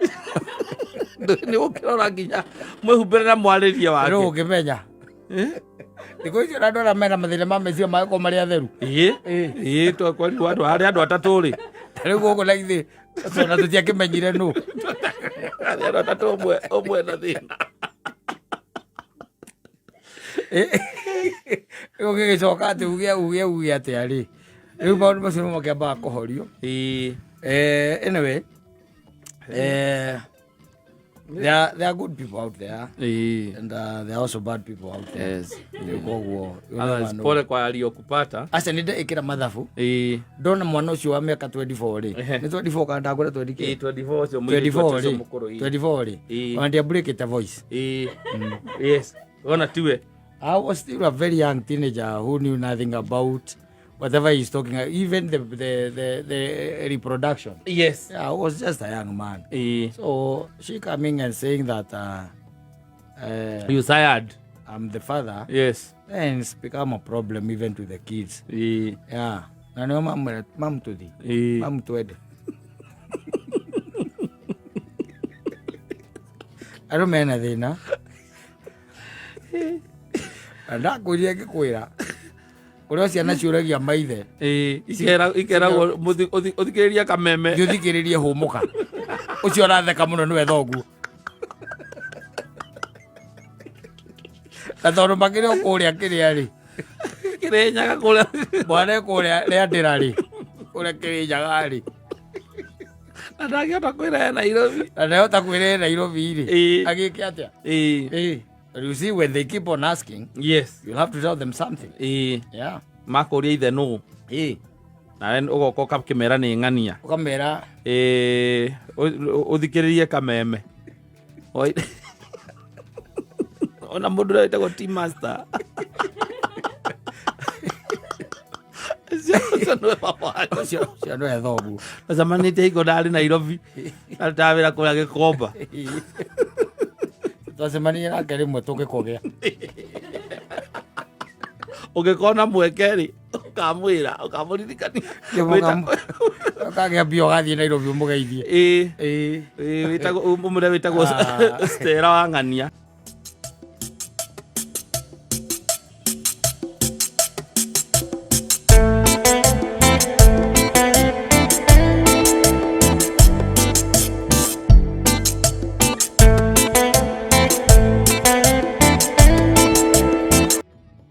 [SPEAKER 2] ni ukirora nginya mwihumbire na mwariria wake
[SPEAKER 1] ndungimenya Ndiko icio na ndora mena mathina ma mecio maiko mari atheru
[SPEAKER 2] to kwani watu hari andu atatu ri
[SPEAKER 1] riu guku na ithi na tutiakimenyire nu
[SPEAKER 2] andu atatu omwe na thina
[SPEAKER 1] ugigicoka ati uge atia ri riu maundu macio makiambaga kuhorio anyway there are good people out there and there are also bad people out there.
[SPEAKER 2] Yes.
[SPEAKER 1] Pole
[SPEAKER 2] kwa aliyokupata.
[SPEAKER 1] Asa ninde ikira mathafu. Ndona mwana ucio wa miaka 24 ri. Ni 24 kana ndagura 20.
[SPEAKER 2] 24 ucio mwiri mukuru.
[SPEAKER 1] 24 ri. And they break it a voice.
[SPEAKER 2] Yes. Ona tiwe.
[SPEAKER 1] I was still a very young teenager who knew nothing about whatever he's talking about, even the reproduction.
[SPEAKER 2] Yes.
[SPEAKER 1] Yeah, I was just a young man. So she coming and saying that
[SPEAKER 2] you tired.
[SPEAKER 1] I'm the father.
[SPEAKER 2] Yes.
[SPEAKER 1] Then it's become a problem even to the kids. Yeah. Na no mam to the mam to it. I don't mean anything, na. Anda kuria gikwira. Uria ciana ciuragia maithe
[SPEAKER 2] ikera uthikiriria kameme
[SPEAKER 1] uthikiririe humuka ucio ratheka muno niwe thoguo na tondu makiri okuria kiria ri
[SPEAKER 2] kirenyaga kuria
[SPEAKER 1] mwana kuria ria ndira ri Urekere jagari.
[SPEAKER 2] Ndagĩota kwĩra Nairobi.
[SPEAKER 1] Ndagĩota kwĩra Nairobi ri. Agĩke atia? You see, when they keep on asking,
[SPEAKER 2] yes,
[SPEAKER 1] you'll have to tell them something. Yeah.
[SPEAKER 2] Makoria ithe no. Na wen ugoka kimera ni ng'ania.
[SPEAKER 1] Ukamera.
[SPEAKER 2] Uthikiririe Kameme. Oi. Ona mundu wetagwo team master. Ciano papa.
[SPEAKER 1] Ciano ethogu.
[SPEAKER 2] Zamanite iko ndari Nairobi. Atawira kuria Gikomba.
[SPEAKER 1] Twacemania nake rimwe tũngĩkũgĩa.
[SPEAKER 2] Ũngĩkona mwekeri ukamwĩra ukamũririkania
[SPEAKER 1] ũkagĩa mbia ũgathiĩ Nairobi ũmũgeithie.
[SPEAKER 2] Wĩtagwo Stella wa ng'ania.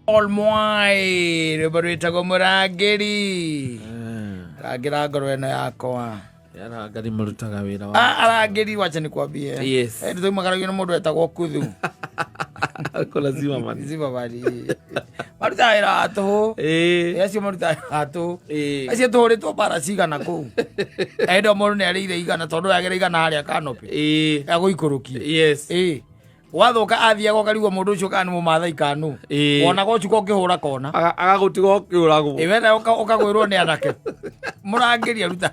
[SPEAKER 1] Olmoi, rebarita gomuragiri. Ragira ngoro eno yakwa.
[SPEAKER 2] Arangari marutaga wĩra wa.
[SPEAKER 1] Arangiri wacha nikwambie.
[SPEAKER 2] Yes.
[SPEAKER 1] Ndio makaragio na mũndũ etagwo Kuthu.
[SPEAKER 2] Ko lazima man.
[SPEAKER 1] Lazima bali. Maruta wĩra tũ. Acio maruta wĩra tũ. Acio tũrĩtwo bara cigana kũu. Endo mũndũ nĩ arĩire igana tondũ yagĩra igana harĩa kanopi. Agũikũrũkia.
[SPEAKER 2] Yes.
[SPEAKER 1] Wathoka athiaga ũkarigwo mũndũ ũcio kana nĩ mũmathai kanu. Wona gocuka ũkĩhũra kona.
[SPEAKER 2] Agagũtiga ũkĩũragwo.
[SPEAKER 1] Wenda ũkagwĩrwo nĩ anake. Mũrangĩri aruta.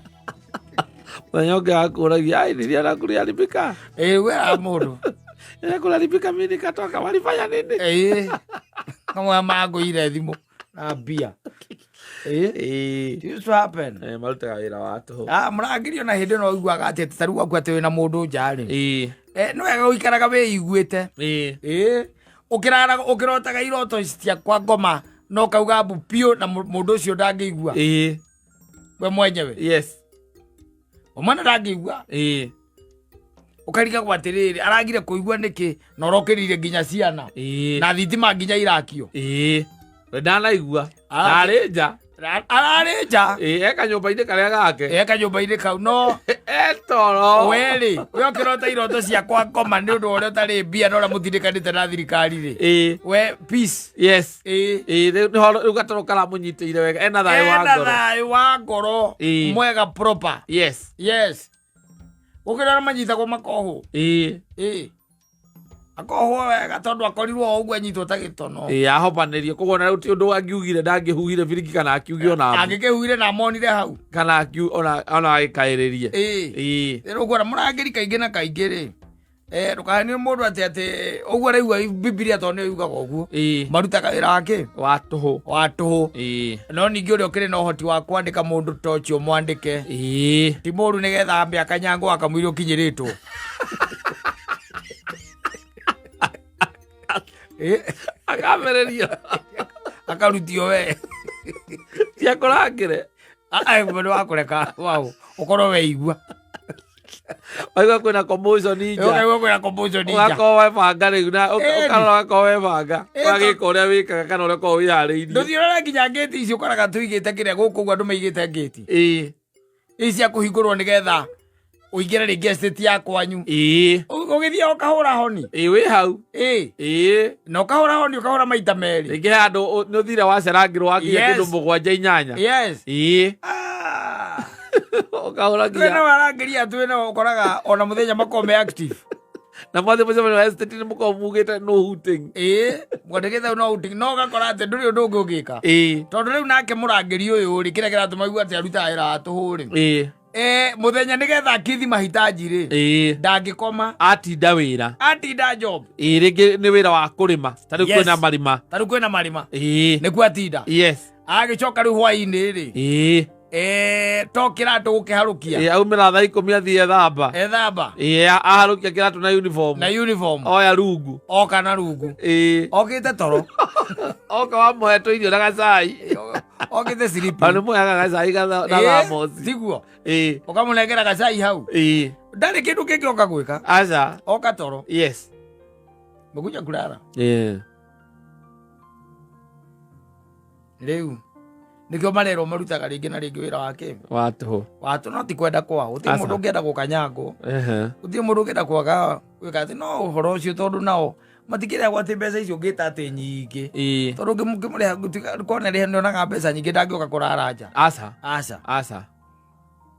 [SPEAKER 2] Mũthenya ũngĩ akũragia ai nĩ araribika.
[SPEAKER 1] We mũndũ.
[SPEAKER 2] Kuraribika mimi nikatoka walifanya nini?
[SPEAKER 1] Kama magũire thimũ na mbia. This happen.
[SPEAKER 2] Marutaga wĩra wa tũhũ.
[SPEAKER 1] Mũrangĩri ona hĩndĩ no ũiguaga atĩ tarĩu waku atĩ wĩna mũndũ njarĩ. Nĩ wega gũikaraga wĩiguĩte. Ũkĩrotaga iroto ciakwa ngoma no kauga mbu piũ na mũndũ ũcio ndangĩigua. We mwenyewe.
[SPEAKER 2] Yes.
[SPEAKER 1] Omwana ndangĩigua. Ũkarigagwo atĩrĩrĩ aragire kũigua nĩkĩ na ũrokĩrire nginya ciana. Na thitima nginya irakio.
[SPEAKER 2] We ndanaigua. Ararĩ nja. Eka nyũmba-inĩ karĩa gake.
[SPEAKER 1] Eka nyũmba-inĩ kau no.
[SPEAKER 2] Etoro.
[SPEAKER 1] Werĩ. We ũkĩrota iroto ciakwa ngoma nĩ ũndũ ũrĩa ũtarĩ mbia na ũrĩa mũtindĩkanĩte na thirikari rĩ. We peace.
[SPEAKER 2] Yes. Rĩu gatoro karamũnyitĩire wega. Ena thayũ wa ngoro.
[SPEAKER 1] Ena thayũ wa ngoro. Mwega proper.
[SPEAKER 2] Yes.
[SPEAKER 1] Yes. Ũkĩrora manyitagwo makohwo. Akohwo wega tondũ akorirwo ũguo anyitwo ta gĩtono.
[SPEAKER 2] Ahobanĩrio koguo na rĩu ti ũndũ angiugire ndangĩhuhire biriki kana akiugio na
[SPEAKER 1] angĩkĩhuhire na monire hau
[SPEAKER 2] kana ona agĩkaĩrĩrie.
[SPEAKER 1] Rĩu kuona mũrangĩri kaingĩ na kaingĩ rĩ ndũkahanio mũndũ atĩ ũguo araigua Bibilia tondũ nĩ yugaga ũguo marutaga wĩra wake wa tũhũ. No ningĩ ũrĩa ũkĩrĩ na ũhoti wa kwandĩka mũndũ ta ũcio mwandĩke ti mũndũ nĩgetha mĩaka nyango akamũira ũkinyĩrĩtwo.
[SPEAKER 2] Akamererio
[SPEAKER 1] akarutio we
[SPEAKER 2] tiakũrangĩre
[SPEAKER 1] mũndũ wa kũreka wao ũkorwo weigua
[SPEAKER 2] waigua kwĩna commotion nja ũgakorwo webanga rĩu na ũkarora ũgakorwo webanga ũgagĩka ũrĩa wĩkaga kana ũrĩa ũkorwo wĩharĩirie.
[SPEAKER 1] Ndũthiĩ ũrore nginya ngĩti icio ũkoraga tũigĩte kĩrĩa gũkũ ũguo andũ maigĩte ngĩti ici cia kũhingũrwo nĩgetha ũingĩre rĩngĩ estate ya kwanyu. Ũgĩthiĩ ũkahũra honi.
[SPEAKER 2] Wĩ hau.
[SPEAKER 1] Na ũkahũra honi ũkahũra maita merĩ.
[SPEAKER 2] Rĩngĩ handũ nĩ ũthire wacerangĩrwo wakinya kĩndũ 7-8.
[SPEAKER 1] Yes.
[SPEAKER 2] Ũkahũra nginya.
[SPEAKER 1] Twĩna warangĩria twĩna ũkoraga ona mũthenya makome active.
[SPEAKER 2] Na mwathi mũcemani wa estate nĩ mũkorwo mugĩte no hooting.
[SPEAKER 1] Mwandĩkĩte no hooting no ũgakora atĩ ndũrĩ ũndũ ũngĩ ũgĩka. Tondũ rĩu nake mũrangĩri ũyũ rĩ kĩrĩa kĩratũma igu atĩ arutaga wĩra wa tũhũ rĩ. Muthenya nigetha akithi mahitaji ri ndangikoma
[SPEAKER 2] atinda wira
[SPEAKER 1] atinda job
[SPEAKER 2] ringi ni wira wa kurima tari kwina marima
[SPEAKER 1] niku atinda.
[SPEAKER 2] Yes.
[SPEAKER 1] Agicoka riu hwaini ri tokira andu gukiharukia
[SPEAKER 2] aumira thaa 10 athie
[SPEAKER 1] ethamba
[SPEAKER 2] aharukia kiratu na uniform oya rungu
[SPEAKER 1] oka na rungu okite toro
[SPEAKER 2] oka wamuhetwo irio na gacai
[SPEAKER 1] okite silipi
[SPEAKER 2] bado muyaga gacai na thamosi
[SPEAKER 1] tiguo ukamunengera gacai hau ndari kindu kingi oka gwika
[SPEAKER 2] aca
[SPEAKER 1] oka toro.
[SPEAKER 2] Yes.
[SPEAKER 1] Mukuja kulala
[SPEAKER 2] riu
[SPEAKER 1] nikio marero marutaga ringi na ringi wira wake watu no ti kwenda kwao uti mundu ngienda gukanyango uti mundu ngienda kwaga wika ati no uhoro ucio tondu nao matikire gwati mbeca icio ngita ati nyingi tondu ngimure kone ri ndonaga mbeca nyingi ndangioka kuraranja
[SPEAKER 2] aca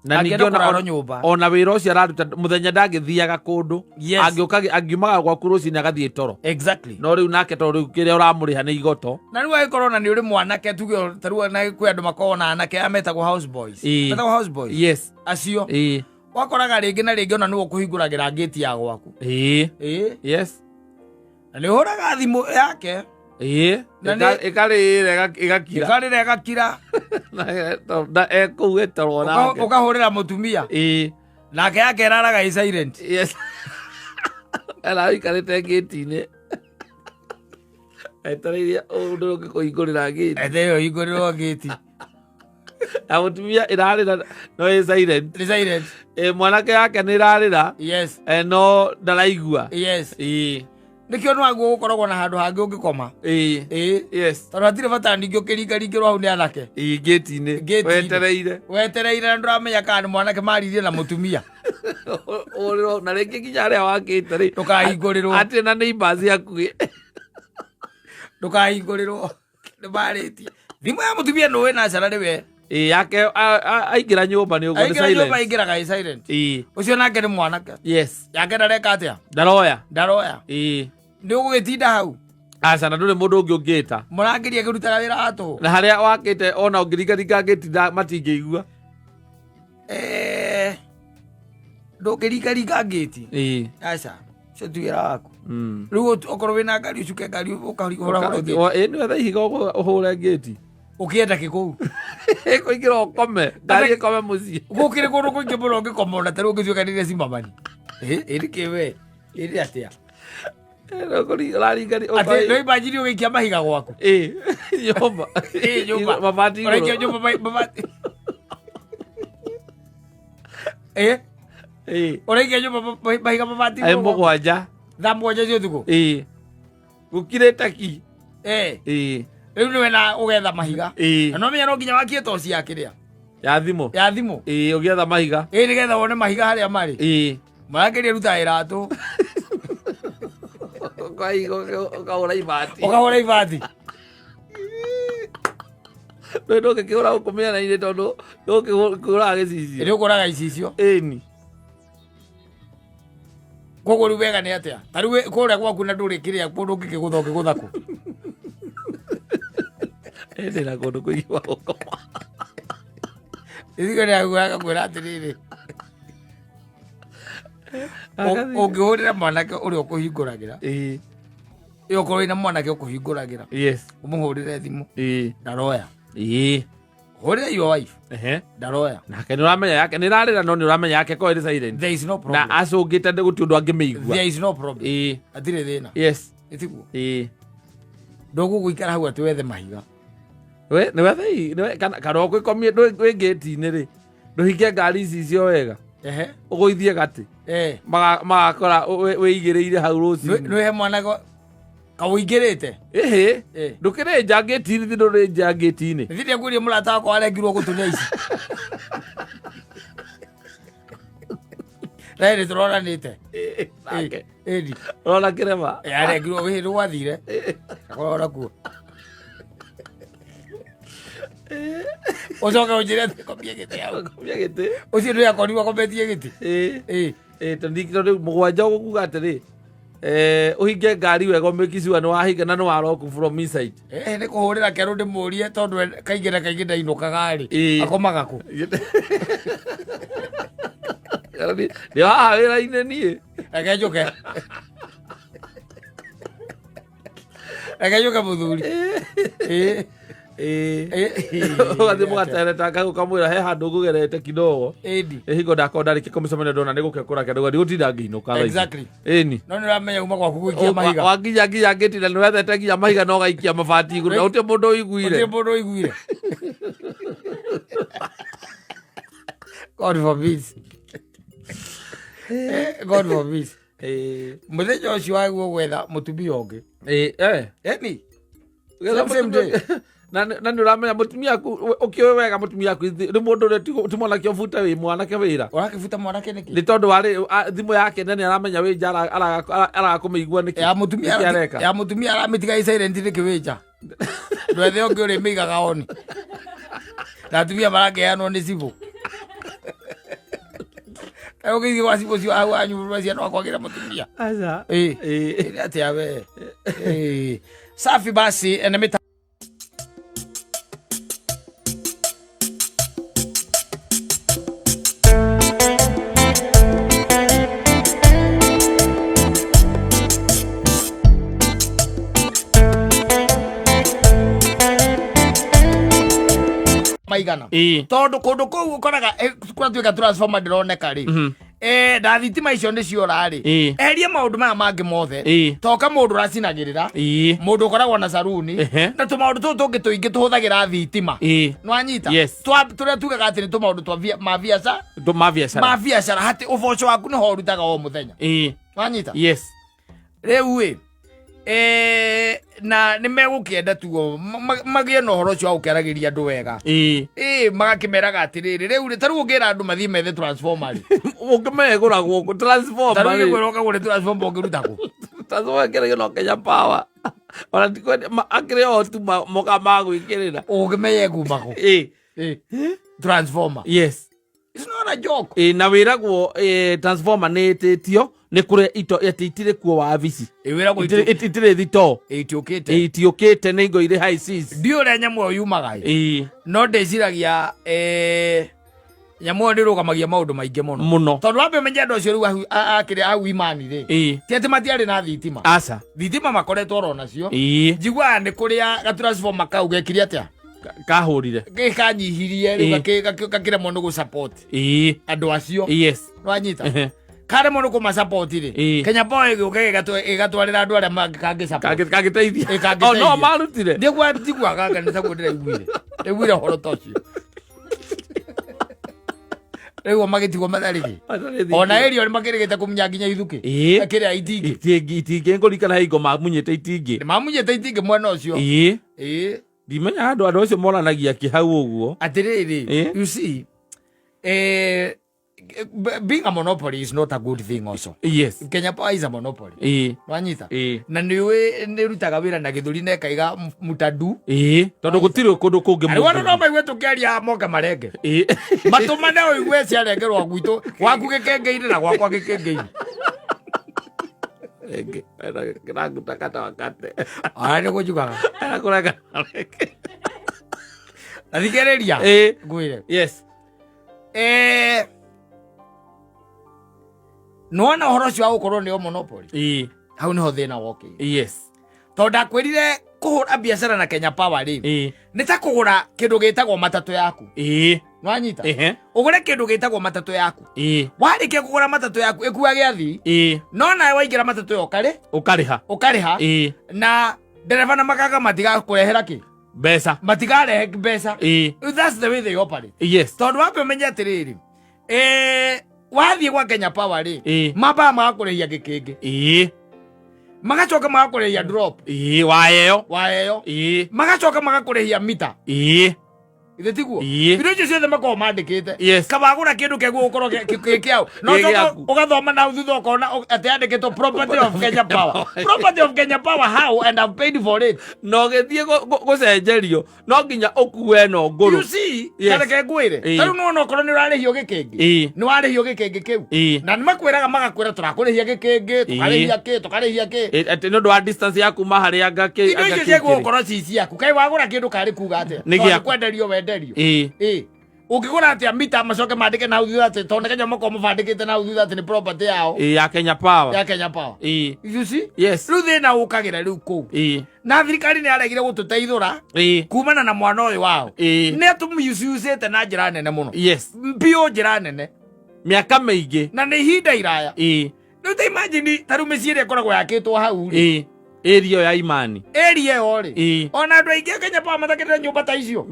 [SPEAKER 2] na ningĩ ona wĩra ũcio araruta mũthenya ndangĩthiaga kũndũ angiumaga gwaku rũcinĩ agathiĩ toro no rĩu nake tondũ rĩu kĩrĩa ũramũrĩha nĩ igoto
[SPEAKER 1] na rĩu agĩkorwo na nĩ ũrĩ mwanake tuge tarua na kwĩ andũ makoragwo na anake aya metagwo houseboys acio wakoraga rĩngĩ na rĩngĩ ona nĩwe ũkũhingũragĩra ngĩti ya gwaku na nĩ ũhũraga thimũ yake
[SPEAKER 2] ĩkarĩra
[SPEAKER 1] ĩgakira
[SPEAKER 2] na ekũu etorwo nake
[SPEAKER 1] ũkahũrĩra mũtumia nake yake ĩraraga silent
[SPEAKER 2] araikarĩte ngĩti-inĩ etereire ũndũ ũngĩ kũhingũrĩra ngĩti
[SPEAKER 1] etereire ũhingũrĩrwo ngĩti
[SPEAKER 2] na mũtumia ĩrarĩra no ĩ silent mwanake yake nĩ ĩrarĩra no ndaraigua nikio no aguo gukoragwo na handu hangi ungikoma tondu hatire bata ningĩ ũkĩringaringĩrwo hau nĩ anake ngĩti-inĩ
[SPEAKER 1] wetereire na ndũramenya kana nĩ mwanake maririe na mũtumia
[SPEAKER 2] na rĩngĩ nginya arĩa wakĩte rĩ
[SPEAKER 1] ndũkahingũrĩrwo
[SPEAKER 2] atĩ na neighbors hakuhĩ
[SPEAKER 1] ndũkahingũrĩrwo nĩ marĩtie thimũ ya mũtumia nũĩ na cara nĩwe
[SPEAKER 2] yake aingĩra nyũmba nĩ ũguo
[SPEAKER 1] aingĩraga ĩ silent ũcio nake nĩ mwanake yake ndareka atĩa ndaroya nĩ ũgũgĩtinda hau
[SPEAKER 2] aca na ndũrĩ mũndũ ũngĩ ũngĩta
[SPEAKER 1] mũrangĩria akĩrutaga wĩra wa tũhũ na
[SPEAKER 2] harĩa wakĩte ona ũngĩringaringa ngĩti matingĩigua
[SPEAKER 1] ndũngĩringaringa ngĩti aca ũcio ti wĩra waku rĩu okorwo wĩna ngari ũcuke ngari ũkahũra
[SPEAKER 2] nĩ wetha ihiga ũhũre ngĩti
[SPEAKER 1] ukienda kikuu
[SPEAKER 2] ikuingira ukome ngari ikome muciĩ
[SPEAKER 1] gukire kundu kuingi muno ngikoma ona taru ngituika nire simamani irikiwe iri atia ate no imagine ugikia mahiga gwaku
[SPEAKER 2] nyumba mabati
[SPEAKER 1] ugikia nyumba mabati ugikia nyumba mahiga mabati
[SPEAKER 2] mũgwanja
[SPEAKER 1] thaa mũgwanja cia ũtukũ
[SPEAKER 2] gũkirĩte ki
[SPEAKER 1] rĩu nĩwe na ũgetha mahiga na no menya no nginya wakie toci ya kĩrĩa
[SPEAKER 2] ya thimũ ũgĩetha mahiga
[SPEAKER 1] nĩgetha wone mahiga harĩa marĩ marakĩria ruta iratũ
[SPEAKER 2] ũkahũra
[SPEAKER 1] ibati
[SPEAKER 2] ndũngĩkĩhũra gũkũ mĩena-inĩ tondũ ndũngĩkũraga gĩcicio
[SPEAKER 1] nĩũkũraga icicio
[SPEAKER 2] ĩni
[SPEAKER 1] koguo rĩu wega nĩ atĩa ta rĩu kũrĩa gwaku na ndũrĩ kĩrĩa mũndũ ũngĩkĩgũtha ũkĩgũtha kũ
[SPEAKER 2] ndĩna kũndũ kũingĩ wa gũkoma
[SPEAKER 1] ithiko nĩakwĩra atĩrĩrĩ ũngĩhũrĩra mwanake ũrĩa ũkũhingũragĩra ũkorwo wĩna mwanake ũkũhingũragĩra ũmũhũrĩre thimũ ndaroya hũrĩra your wife ndaroya
[SPEAKER 2] nake nĩũramenya yake nĩrarĩra no nĩũramenya yake ko ĩrĩ silent na acũngĩte gũtirĩ ũndũ angĩmĩigua
[SPEAKER 1] there is no problem atirĩ thĩna ĩtiguo ndũgũgũikara hau atĩ wethe mahiga
[SPEAKER 2] kana ũgĩkomie ndwĩ ngĩti-inĩ rĩ ndũhinge ngari ici cio wega ũgũithie gatĩ magakora wĩigĩrĩire hau rũcinĩ
[SPEAKER 1] nĩwe mwana kawũingĩrĩte
[SPEAKER 2] ndũkĩrĩ nja ngĩti-inĩ thi ndũrĩ nja ngĩti-inĩ
[SPEAKER 1] thĩrĩ ngwĩrie mũrata wakwa arengirwo gũtũnia ici rĩrĩ tũroranĩte
[SPEAKER 2] ũrona kĩrema
[SPEAKER 1] arengirwo wĩhĩndũ gwathire akorora kuo ucoke unjire komie gĩtĩ hau ũcio nĩ akorirwo akometie gĩtĩ
[SPEAKER 2] tondũ mũgwanja ũgũkuga atĩrĩ ũhinge ngari wega ũmĩkiciwa nĩ wahinga na nĩ waroku from inside
[SPEAKER 1] nĩ kũhũrĩra kerũ ndĩmũrie tondũ kaingĩ na kaingĩ ndainũkaga rĩ akomaga kũ
[SPEAKER 2] nĩ haha wĩra-inĩ niĩ
[SPEAKER 1] reke njũke mũthuri
[SPEAKER 2] ũgathiĩ mũgatereta ũkamwĩra he handũ ngũgerete kidogo hingo ndakorwo ndarĩkia kũmĩcemania ndona nĩ gũke kũrake ndũgathiĩ gũtinda ngĩinũka ĩni
[SPEAKER 1] no nĩ ũramenya uma gwaku gũikia mahiga
[SPEAKER 2] wanginya ngĩtina nĩ wethete nginya mahiga no gaikia mabati igũrũ na gũtirĩ mũndũ ũiguire
[SPEAKER 1] God forbid mũthenya ũcio waguo gwetha mũtumia ũngĩ
[SPEAKER 2] na nä å ramenya må tumia aku å kä å wega må tumia aku nä må ndå rä ti mwanake å buta wä mwanake wä ra
[SPEAKER 1] å rakä buta mwanake nä kä
[SPEAKER 2] nä tondå warä thimå yake nene aramenya wä nja araga kå mä igua nä
[SPEAKER 1] ya må tumia aramä tiga nä kä wä nja ndwethe å ngä å rä mä igaga oni na atumia marakeanwo nä cibå å gä ithiä gwa cibå cio au anyå ciana wakwagä ra må tumia atä awe safi basi ene maigana tondu kundu kou ukoraga kuratuika transformer ndironeka ri na thitima icio nĩ ciora rĩ eheria maũndũ maya mangĩ mothe toka mũndũ ũracinagĩrĩra mũndũ ũkoragwo na saruni na tũmaũndũ tũtũ tũngĩ tũingĩ tũhũthagĩra thitima nĩwanyita tũrĩa tugaga atĩ nĩ tũmaũndũ ma biacara hatĩ ũboco waku nĩho ũrutaga o mũthenya nĩwanyita rĩu na nĩ megũkĩenda tuo magĩe na ũhoro ũcio wa gũkĩaragĩria andũ wega magakĩmeraga atĩrĩrĩ rĩu ta rĩu ũngĩra andũ mathiĩ methe transformer
[SPEAKER 2] ũngĩmegũragwo transformer
[SPEAKER 1] ta rĩu ũgĩkwĩra ũkagũre transformer ũngĩruta kũ
[SPEAKER 2] transformer kĩrĩgĩ no Kenya Power ona akĩrĩ o tu moka magwĩkĩrĩra
[SPEAKER 1] ũngĩmeye kuma kũ transformer it's not a joke
[SPEAKER 2] na wĩragwo transformer nĩ ĩtĩtio nä kå rä ito itirä kuo wabici itirä thito itiåkä te nä ingo irä high seas
[SPEAKER 1] ndiå å rä a nyamå ä yo yumaga no ndäciragia nyamå ä yo ndä rå gamagia maå ndå maingä må no tondå wambe menye andå acio rä u akä rä au imani rä ti atä matiarä na thitima makoretwo oro nacio njiguaga nä kå rä a gatransformer kau gekire atä
[SPEAKER 2] kahå rire
[SPEAKER 1] kanyihirie rä u gakä remwo nä gå support andå acio wanyita kare mono ko masapoti ri Kenya boy igatwarira andu aria mangĩ support
[SPEAKER 2] kangĩteithia no marutire
[SPEAKER 1] ndigwa ndigwa gaga nĩ taguo ndĩraiguire horo tocio rĩu magĩtigwo matharĩkĩ ona Irio nĩ makĩrĩgĩte kũmunya nginya ithuki akĩrĩa
[SPEAKER 2] itingĩ ngũrikana hingo mamunyĩte
[SPEAKER 1] itingĩ mwena ũcio
[SPEAKER 2] ndimenya andũ acio moranagia kĩhau ũguo
[SPEAKER 1] atĩrĩrĩ you see being a monopoly is not a good thing also. Kenya Power is a monopoly. Wanyita. Na nĩ rutaga wĩra na gĩthũri na ĩkaiga mutadu.
[SPEAKER 2] Tondũ gũtirĩ kũndũ kũngĩ
[SPEAKER 1] mũndũ. Arĩ no maigwe tũkĩaria moka marenge. Matũmane ũigwe ciarengerwo gwitũ waku gĩkenge-inĩ na gwakwa gĩkenge-inĩ.
[SPEAKER 2] Kĩraguta kata wakate.
[SPEAKER 1] Nĩ gũnjugaga.
[SPEAKER 2] Kũrega.
[SPEAKER 1] Athikĩrĩria. Ngwĩre. Nona ũhoro ũcio wa gũkorwo nĩo monopoly hau nĩho thĩna wokĩire tondũ ndakwĩrire kũhũra biacara na Kenya Power rĩ nĩ ta kũgũra kĩndũ gĩtagwo matatũ yaku nĩwanyita ũgũre kĩndũ gĩtagwo matatũ yaku warĩkia kũgũra matatũ yaku ĩkuage athii no nawe waingĩra matatũ ĩyo ũkarĩha na ndereba na makaga matigakũrehera kĩ matigarehe mbeca that's the way they operate tondũ wambe ũmenye atĩrĩrĩ wathiĩ gwa Kenya Power rĩ mamba magakũrĩhia gĩkĩngĩ magacoka magakũrĩhia drop
[SPEAKER 2] wayeyo
[SPEAKER 1] magacoka magakũrĩhia mita ithe tiguo indo icio ciothe makorwo mandĩkĩte kabagũra kĩndũ kĩguo gũkorwo kĩao no ũgathoma na thutha ũkona atĩ yandĩkĩtwo property of Kenya Power property of Kenya Power how and I've paid for it
[SPEAKER 2] no gĩthiĩ gũcenjerio no nginya ũkue no ngũrũ
[SPEAKER 1] you see kareke ngwĩre tarĩu no okorwo nĩ ũrarĩhio gĩkĩngĩ nĩ warĩhio gĩkĩngĩ kĩu na nĩ makwĩraga magakwĩra tũrakũrĩhia gĩkĩngĩ tũkarĩhia kĩ
[SPEAKER 2] atĩ nĩ ũndũ wa distance ya kuma harĩa ngakĩ
[SPEAKER 1] indo icio ciagũkorwo ci ciaku kaĩ wagũra kĩndũ karĩ kuga atĩa kwenderio wenderio ũngĩgũra atĩa mita macoke mandĩke na thutha atĩ tondũ Kenya makorwo mabandĩkĩte na thutha atĩ nĩ property yao
[SPEAKER 2] ya Kenya Power
[SPEAKER 1] you see rĩu thĩna ũkagĩra rĩu kũu na thirikari nĩ yaregire gũtũteithũra kumana na mwana ũyũ wao nĩ atũmiusĩte na njĩra nene mũno biũ njĩra nene
[SPEAKER 2] mĩaka mĩingĩ
[SPEAKER 1] na nĩ ihinda iraya rĩu ta imagine ta rĩu mĩciĩ ĩrĩa ĩkoragwo yakĩtwo hau
[SPEAKER 2] area ya imani
[SPEAKER 1] area ĩyo rĩ ona andũ aingĩ Kenya Power matakĩrĩte nyũmba ta icio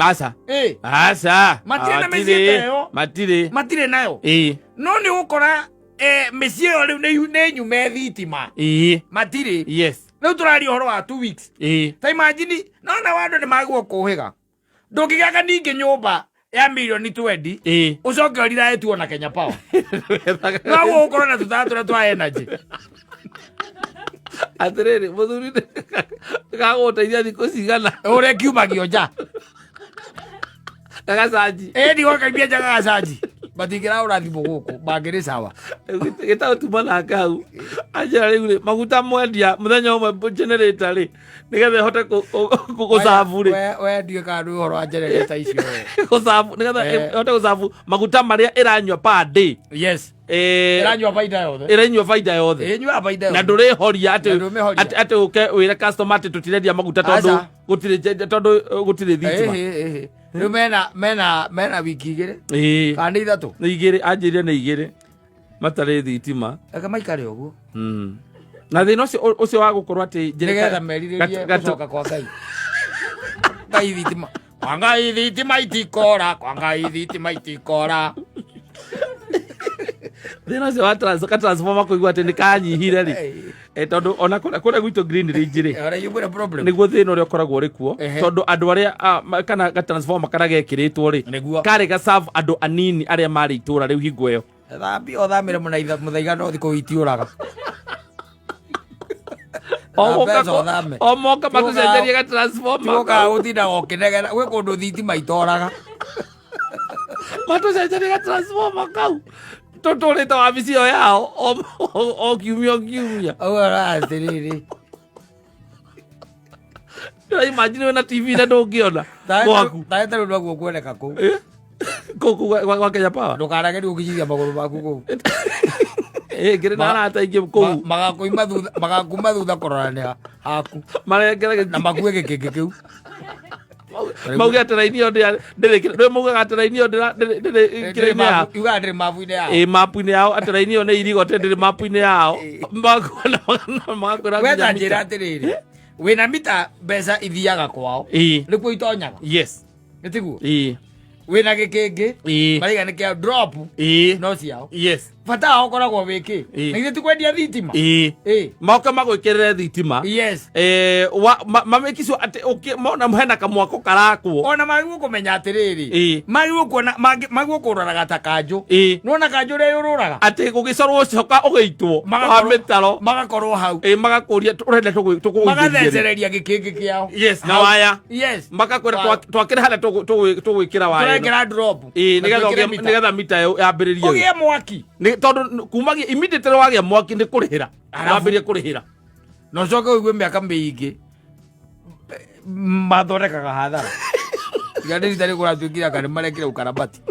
[SPEAKER 2] aca
[SPEAKER 1] matirĩ na mĩciĩ ta ĩyo matirĩ nayo no nĩ ũgũkora mĩciĩ ĩyo rĩu nĩ nyume thitima matirĩ Riu turari horo wa 2 weeks. Ta imagine na wandu ni magwo kuhiga. Ndungigaga ningi nyumba ya milioni 20. Ucoke orira etuo na Kenya Power. No ukorwo na tutatu twa energy.
[SPEAKER 2] Atiriri muthuri gaguteithia thiku cigana
[SPEAKER 1] ure kiumagio nja
[SPEAKER 2] gagacaji
[SPEAKER 1] ndigo kaibia nja gagacaji batingira urathimo guku bangiri sawa
[SPEAKER 2] gita utuma na kau ajira riu maguta mwendia muthenya umwe generator ri nigetha hote gucabu ri
[SPEAKER 1] we ndiye kandu horo wa generator icio
[SPEAKER 2] gucabu nigetha hote gucabu maguta maria iranywa per day.
[SPEAKER 1] Yes. Iranywa
[SPEAKER 2] faida yothe na nduri horia ati uke wire customer ati tutirendia maguta tondu gutire thitima
[SPEAKER 1] riu mena wiki igiri kana ithatu
[SPEAKER 2] ni igiri anjirire ni igiri matari thitima
[SPEAKER 1] aka maikare uguo
[SPEAKER 2] na thina ucio wa gukorwo ati
[SPEAKER 1] nigetha meriririe gucoka kwa Ngai Ngai thitima kwa Ngai thitima itikora
[SPEAKER 2] thina ucio wa transformer kuigua ati ni kanyihire ri tondu ona kure gwitu green ringi ri niguo thina uria ukoragwo ri kuo tondu andu aria kana ga transformer kana gekiritwo ri kari ga serve andu anini aria mari itura riu hingo iyo
[SPEAKER 1] thambi o thamire muthaiga no thiko itiuraga
[SPEAKER 2] o moka matucenjerie ga transformer
[SPEAKER 1] moka uthina gokinegera gwe kundu thitima itoraga
[SPEAKER 2] matucenjerie ga transformer kau tuturite wabici iyo yao o kiumia
[SPEAKER 1] atiriri
[SPEAKER 2] imagine wena TV na ndungiona gwaku
[SPEAKER 1] taete ndo gwo kuoneka ku
[SPEAKER 2] gwa Kenya Power
[SPEAKER 1] ndukarage ukijithia maguru maku ku
[SPEAKER 2] ngire na arataingi ku
[SPEAKER 1] magakuma thutha kororania haku
[SPEAKER 2] marengere
[SPEAKER 1] na makue gikingi kiu
[SPEAKER 2] mauge ateraini yo ndire mauge ateraini yo ndire kirene ya
[SPEAKER 1] yuga ndire mapu-ini yao
[SPEAKER 2] mapu-ini yao ateraini yo ni irigo ndire mapu-ini yao
[SPEAKER 1] magakora weta njira atiriri wina mita mbeca ithiaga kwao nikuo itonyaga.
[SPEAKER 2] Yes
[SPEAKER 1] nitiguo wina gikingi mariga ni kia drop no ciao.
[SPEAKER 2] Yes
[SPEAKER 1] bata ao koragwo wiki na ithe tikwendia thitima
[SPEAKER 2] mauka magwikirire thitima.
[SPEAKER 1] Yes
[SPEAKER 2] mamekicio ati mona hena kamwako karakwo
[SPEAKER 1] ona magwo kumenya atiriri magwo kuona magwo kuraraga ta kanju nona kanju re ururaga
[SPEAKER 2] ati gugicorwo coka ugeitwo mitaro
[SPEAKER 1] magakorwo hau
[SPEAKER 2] magakuria urenda
[SPEAKER 1] magathecereria gikingi kiao.
[SPEAKER 2] Yes na waya.
[SPEAKER 1] Yes
[SPEAKER 2] magakwira twakire hana tugwikira waya
[SPEAKER 1] twekira drop
[SPEAKER 2] nigetha mita yambiririe
[SPEAKER 1] ugie mwaki
[SPEAKER 2] tondu kumagia immediately wagia mwaki ndi kurihira arambirie kurihira
[SPEAKER 1] no coke uigue miaka mingi mathondekaga hathara tiga ndiri tari kuratuikira kana marekire ukarabati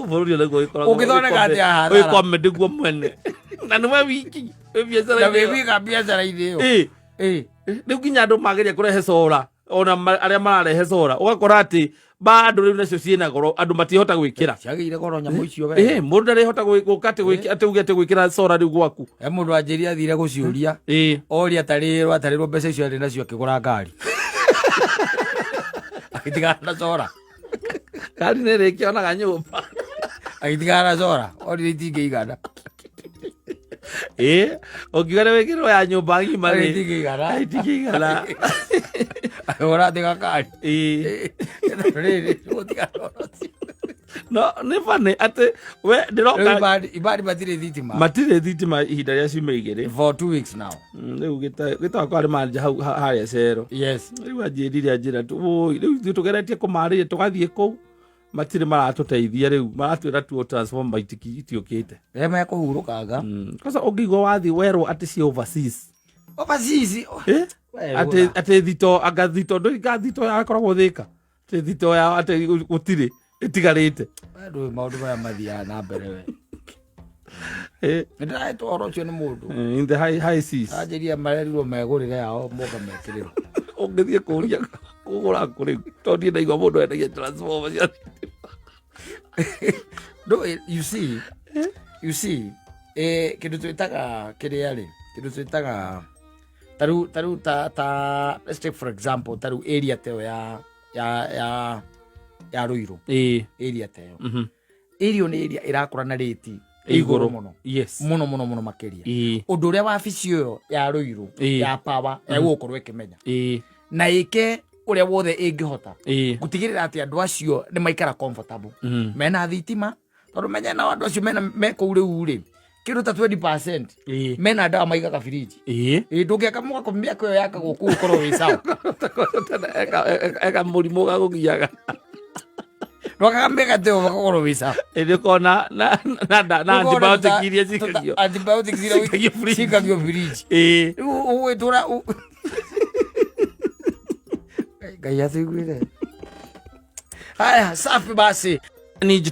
[SPEAKER 2] bururi naguo ikoragwo
[SPEAKER 1] ugithondeka atia hathara
[SPEAKER 2] uikwame ndiguo mwene na niwe wiki
[SPEAKER 1] biacara iyo
[SPEAKER 2] riu nginya andu mageria kurehe cora ona aria mararehe cora ugakora ati bado riu nacio ciina goro andu matihota gwikira
[SPEAKER 1] ciagire goro nyamu icio we
[SPEAKER 2] mundu ndarihota gukate gwikira ati uge ati gwikira cora riu gwaku
[SPEAKER 1] mundu anjiria thire guciuria oria atarirwo mbeca icio ari nacio akigura ngari akitigana na cora
[SPEAKER 2] ngari ni rikionaga nyumba
[SPEAKER 1] akitigana na cora ori itingigana
[SPEAKER 2] ukigana wikirwo ya nyumba ngima ri
[SPEAKER 1] itingigana ora tiga ngari
[SPEAKER 2] no ni fane ate we ndiroka
[SPEAKER 1] ibadi matire thitima
[SPEAKER 2] ihinda ria ciumia igiri
[SPEAKER 1] for 2 weeks now
[SPEAKER 2] riu gita kwa ari manja hau haria cero.
[SPEAKER 1] Yes
[SPEAKER 2] riu anjirire njira tu riu tugeretie kumariria tugathie ku matire maratuteithia riu maratwira tu transformer itiukite
[SPEAKER 1] rema kuhurukanga
[SPEAKER 2] kosa ungigwa wathi werwo ati ci overseas ati thito agathito ndo igathito yakoragwo thika ati thito ya ati gutire itigarite
[SPEAKER 1] ndu maundu maya mathia na mbere we ndai toro cio ni mundu
[SPEAKER 2] in the high seas
[SPEAKER 1] ajiria marerirwo megurire yao moka mekirirwo
[SPEAKER 2] ungithie kuria kugura kuri tondi ndaigwa mundu endagia transformer cia
[SPEAKER 1] no you see kindu twitaga kiria ri kindu twitaga taru ta let's take for example taru area teo ya Ruiru area teo irio ni area irakura na rate iguru muno
[SPEAKER 2] yes
[SPEAKER 1] muno makiria undu uria wabici yo ya ruiru ya power egukorwo ikimenya na ike uria wothe ingihota gutigirira ati andu acio ni maikara comfortable mena thitima tondu menya na andu acio mena meko uri kiru ta 20% mena ndawa maigaga firiji ndugiaka mwako miaka yo yaka guku ukorwo wi sawa
[SPEAKER 2] eka murimo ga gugiaga
[SPEAKER 1] wakaga mega teo bakoro wi sawa
[SPEAKER 2] kona na antibiotic iria cikagio
[SPEAKER 1] cikagio firiji uwe tura Ngai athiguire haya safi basi
[SPEAKER 2] ni